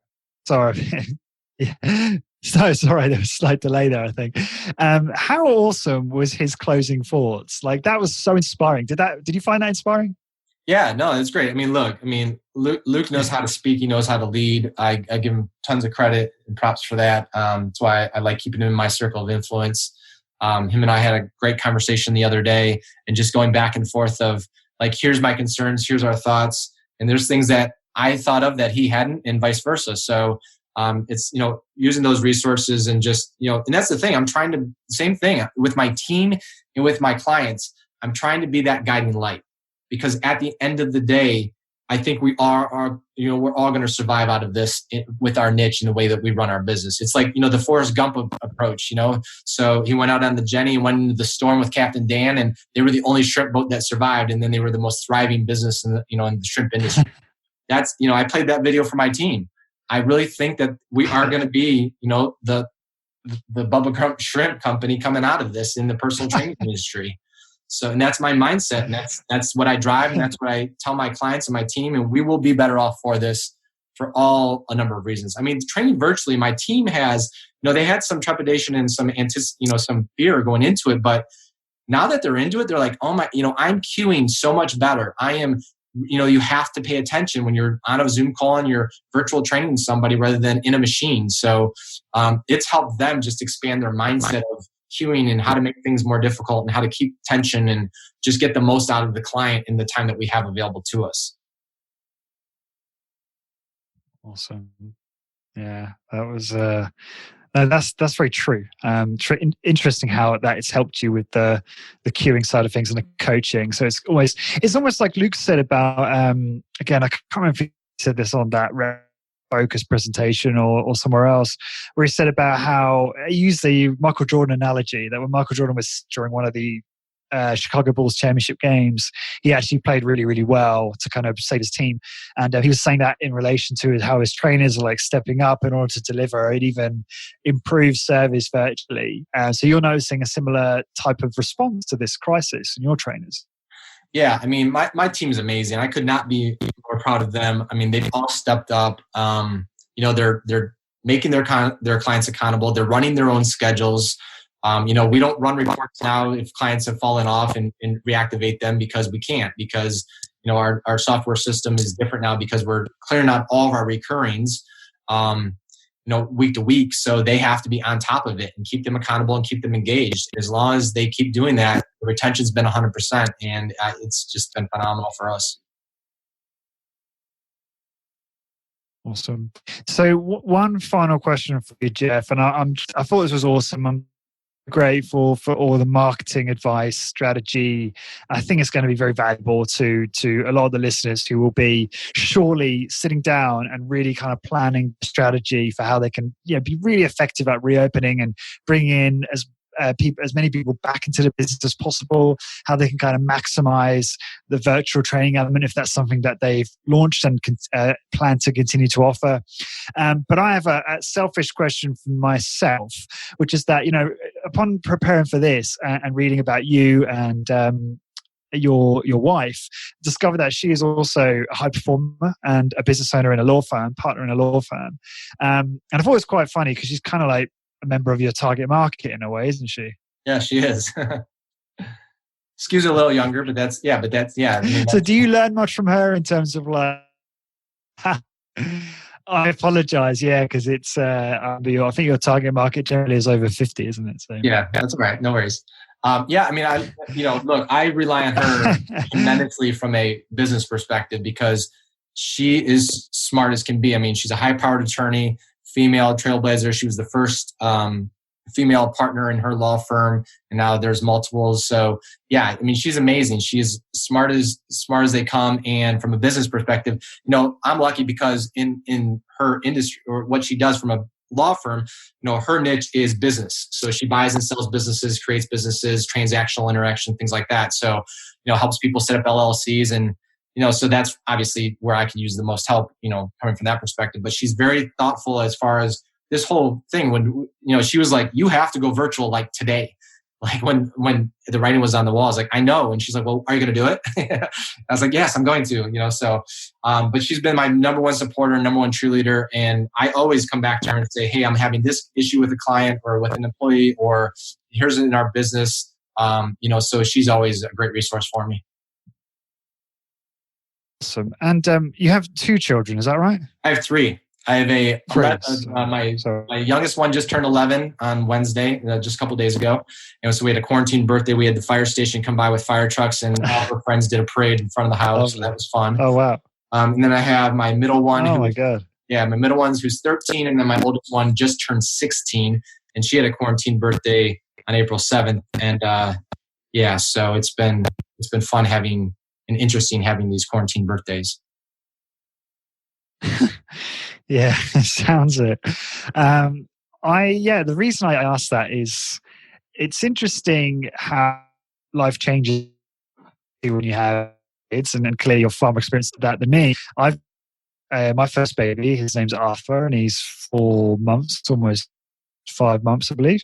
Sorry. Yeah. So sorry, there was a slight delay there, I think. How awesome was his closing thoughts? Like, that was so inspiring. Did you find that inspiring? Yeah, no, it's great. Luke knows how to speak. He knows how to lead. I give him tons of credit and props for that. That's why I like keeping him in my circle of influence. Him and I had a great conversation the other day, and just going back and forth of like, here's my concerns, here's our thoughts. And there's things that I thought of that he hadn't, and vice versa. So it's, using those resources and just, and that's the thing. I'm trying to, same thing with my team and with my clients. I'm trying to be that guiding light, because at the end of the day, I think we're all going to survive out of this with our niche and the way that we run our business. It's like, the Forrest Gump approach, So he went out on the Jenny and went into the storm with Captain Dan, and they were the only shrimp boat that survived. And then they were the most thriving business in the shrimp industry. That's, I played that video for my team. I really think that we are going to be, the Bubba Crump Shrimp Company coming out of this in the personal training industry. So, and that's my mindset, and that's what I drive, and that's what I tell my clients and my team, and we will be better off for this for a number of reasons. Training virtually, my team has, they had some trepidation and some some fear going into it, but now that they're into it, they're like, oh my, I'm queuing so much better. I am, you have to pay attention when you're on a Zoom call and you're virtual training somebody rather than in a machine. So it's helped them just expand their mindset of queuing and how to make things more difficult and how to keep tension and just get the most out of the client in the time that we have available to us. Awesome. Yeah, that was that's very true. Interesting how that it's helped you with the queuing side of things and the coaching. So it's almost like Luke said about again, I can't remember if he said this on that Focus presentation or somewhere else, where he said about how he used the Michael Jordan analogy that when Michael Jordan was during one of the Chicago Bulls championship games, he actually played really, really well to kind of save his team. And he was saying that in relation to how his trainers are like stepping up in order to deliver and even improve service virtually. So you're noticing a similar type of response to this crisis in your trainers. Yeah, my team is amazing. I could not be more proud of them. They've all stepped up. They're making their clients accountable. They're running their own schedules. We don't run reports now if clients have fallen off and reactivate them because we can't, because our software system is different now because we're clearing out all of our recurrings week to week. So they have to be on top of it and keep them accountable and keep them engaged. As long as they keep doing that, the retention's been 100%, and it's just been phenomenal for us. Awesome. So one final question for you, Jeff, and I thought this was awesome. I'm grateful for all the marketing advice, strategy. I think it's going to be very valuable to a lot of the listeners who will be surely sitting down and really kind of planning strategy for how they can be really effective at reopening and bring in as many people back into the business as possible, how they can kind of maximize the virtual training element if that's something that they've launched and plan to continue to offer. But I have a selfish question for myself, which is that, upon preparing for this and reading about you and your wife, discovered that she is also a high performer and a business owner in a law firm, partner in a law firm. And I thought it was quite funny because she's kind of like a member of your target market in a way, isn't she? Yeah, she is. Skews a little younger, but that's. So do you learn much from her in terms of like, I apologize, because it's, I think your target market generally is over 50, isn't it? So yeah, that's all right. No worries. Look, I rely on her tremendously from a business perspective because she is smart as can be. She's a high-powered attorney, female trailblazer. She was the first female partner in her law firm, and now there's multiples. So yeah, she's amazing. She's smart as they come. And from a business perspective, I'm lucky because in her industry or what she does from a law firm, her niche is business. So she buys and sells businesses, creates businesses, transactional interaction, things like that. So, helps people set up LLCs and so that's obviously where I can use the most help, coming from that perspective. But she's very thoughtful as far as this whole thing. When, she was like, you have to go virtual like today. Like when the writing was on the wall, I was like, I know. And she's like, well, are you going to do it? I was like, yes, I'm going to, but she's been my number one supporter, number one cheerleader. And I always come back to her and say, hey, I'm having this issue with a client or with an employee, or here's in our business. So she's always a great resource for me. Awesome. And you have 2 children, is that right? I have 3. I have my youngest one just turned 11 on Wednesday, just a couple of days ago. And so we had a quarantine birthday. We had the fire station come by with fire trucks, and all her friends did a parade in front of the house. So that was fun. Oh, wow. And then I have my middle one. Oh, my God. Yeah, my middle one's who's 13. And then my oldest one just turned 16. And she had a quarantine birthday on April 7th. And so it's been fun having and interesting having these quarantine birthdays. Yeah, sounds it. The reason I asked that is it's interesting how life changes when you have kids, and clearly you're far more experienced at that than me. I've my first baby, his name's Arthur, and he's 4 months, almost 5 months, I believe.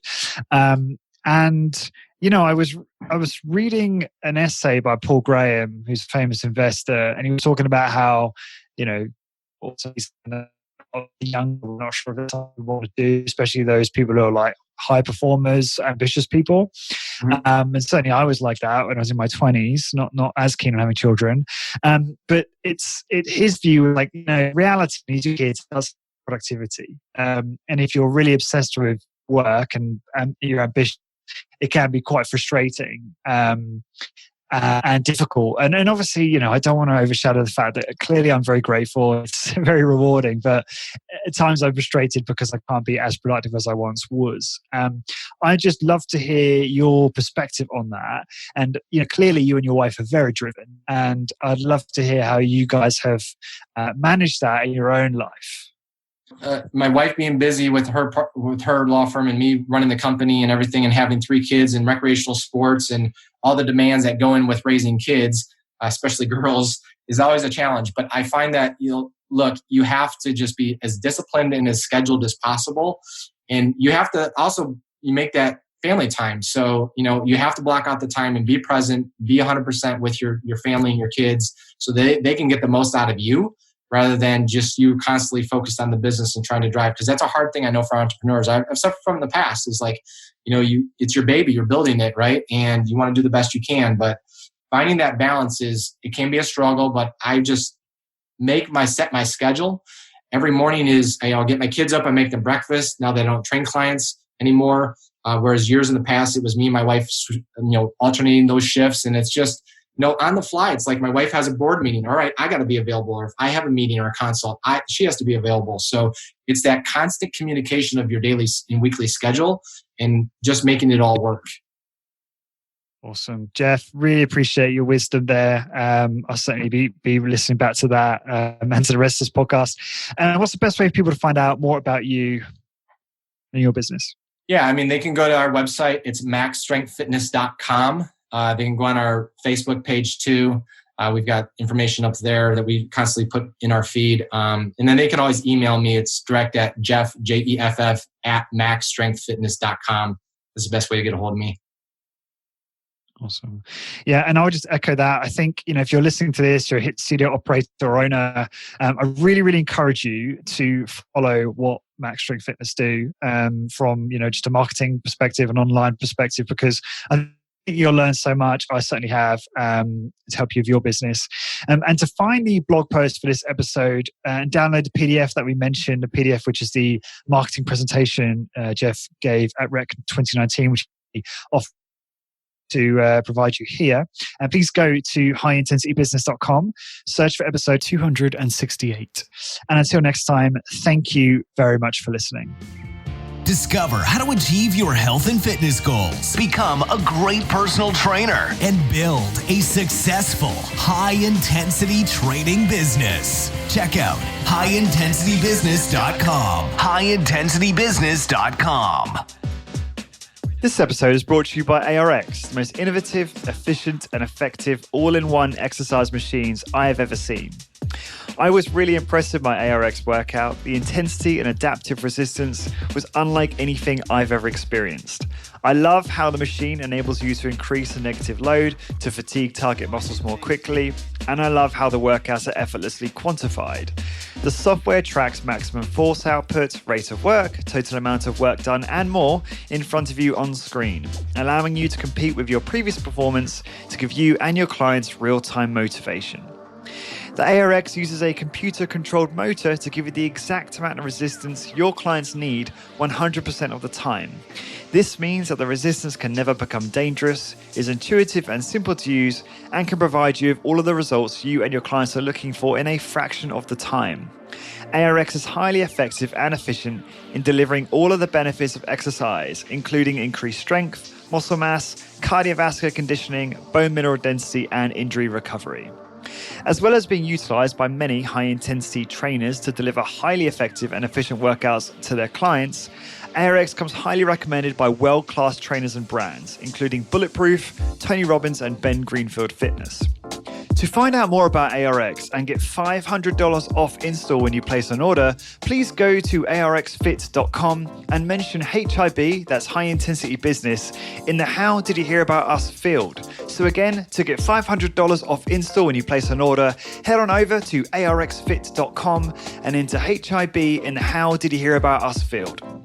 And I was reading an essay by Paul Graham, who's a famous investor, and he was talking about how also he's young, we're not sure if it's something we want to do, especially those people who are like high performers, ambitious people. Mm-hmm. And certainly I was like that when I was in my 20s, not as keen on having children. But it's his view, like, reality needs to get productivity. And if you're really obsessed with work and your ambition, it can be quite frustrating. And difficult. And obviously, I don't want to overshadow the fact that clearly I'm very grateful. It's very rewarding, but at times I'm frustrated because I can't be as productive as I once was. I just love to hear your perspective on that. And, clearly you and your wife are very driven, and I'd love to hear how you guys have managed that in your own life. My wife being busy with her law firm, and me running the company and everything, and having 3 kids and recreational sports and all the demands that go in with raising kids, especially girls, is always a challenge. But I find that, you have to just be as disciplined and as scheduled as possible. And you have to also, you make that family time. So, you have to block out the time and be present, be 100% with your family and your kids, so they can get the most out of you, rather than just you constantly focused on the business and trying to drive. Because that's a hard thing I know for entrepreneurs. I've suffered from in the past. Is like, it's your baby, you're building it, right? And you want to do the best you can. But finding that balance it can be a struggle, but I just set my schedule. Every morning I'll get my kids up, I make them breakfast. Now they don't train clients anymore. Whereas years in the past, it was me and my wife, alternating those shifts. And it's just, on the fly, it's like my wife has a board meeting. All right, I got to be available. Or if I have a meeting or a consult, she has to be available. So it's that constant communication of your daily and weekly schedule and just making it all work. Awesome. Jeff, really appreciate your wisdom there. I'll certainly be listening back to that and to the rest of this podcast. And what's the best way for people to find out more about you and your business? Yeah, they can go to our website. It's maxstrengthfitness.com. They can go on our Facebook page too. We've got information up there that we constantly put in our feed. And then they can always email me. It's direct at Jeff, Jeff, at maxstrengthfitness.com. That's the best way to get a hold of me. Awesome. Yeah, and I would just echo that. I think, if you're listening to this, you're a HIT studio operator or owner, I really, really encourage you to follow what Max Strength Fitness do from, just a marketing perspective and online perspective, because I think you'll learn so much. I certainly have to help you with your business. And to find the blog post for this episode and download the PDF that we mentioned, the PDF, which is the marketing presentation Jeff gave at Rec 2019, which we offer to provide you here. And please go to highintensitybusiness.com, search for episode 268. And until next time, thank you very much for listening. Discover how to achieve your health and fitness goals, become a great personal trainer, and build a successful, high-intensity training business. Check out highintensitybusiness.com. highintensitybusiness.com. This episode is brought to you by ARX, the most innovative, efficient, and effective all-in-one exercise machines I have ever seen. I was really impressed with my ARX workout. The intensity and adaptive resistance was unlike anything I've ever experienced. I love how the machine enables you to increase the negative load to fatigue target muscles more quickly, and I love how the workouts are effortlessly quantified. The software tracks maximum force output, rate of work, total amount of work done, and more in front of you on screen, allowing you to compete with your previous performance to give you and your clients real-time motivation. The ARX uses a computer-controlled motor to give you the exact amount of resistance your clients need 100% of the time. This means that the resistance can never become dangerous, is intuitive and simple to use, and can provide you with all of the results you and your clients are looking for in a fraction of the time. ARX is highly effective and efficient in delivering all of the benefits of exercise, including increased strength, muscle mass, cardiovascular conditioning, bone mineral density, and injury recovery. As well as being utilized by many high-intensity trainers to deliver highly effective and efficient workouts to their clients, ARX comes highly recommended by world-class trainers and brands, including Bulletproof, Tony Robbins, and Ben Greenfield Fitness. To find out more about ARX and get $500 off install when you place an order, please go to arxfit.com and mention HIB, that's High Intensity Business, in the How Did You Hear About Us field. So again, to get $500 off install when you place an order, head on over to arxfit.com and enter HIB in the How Did You Hear About Us field.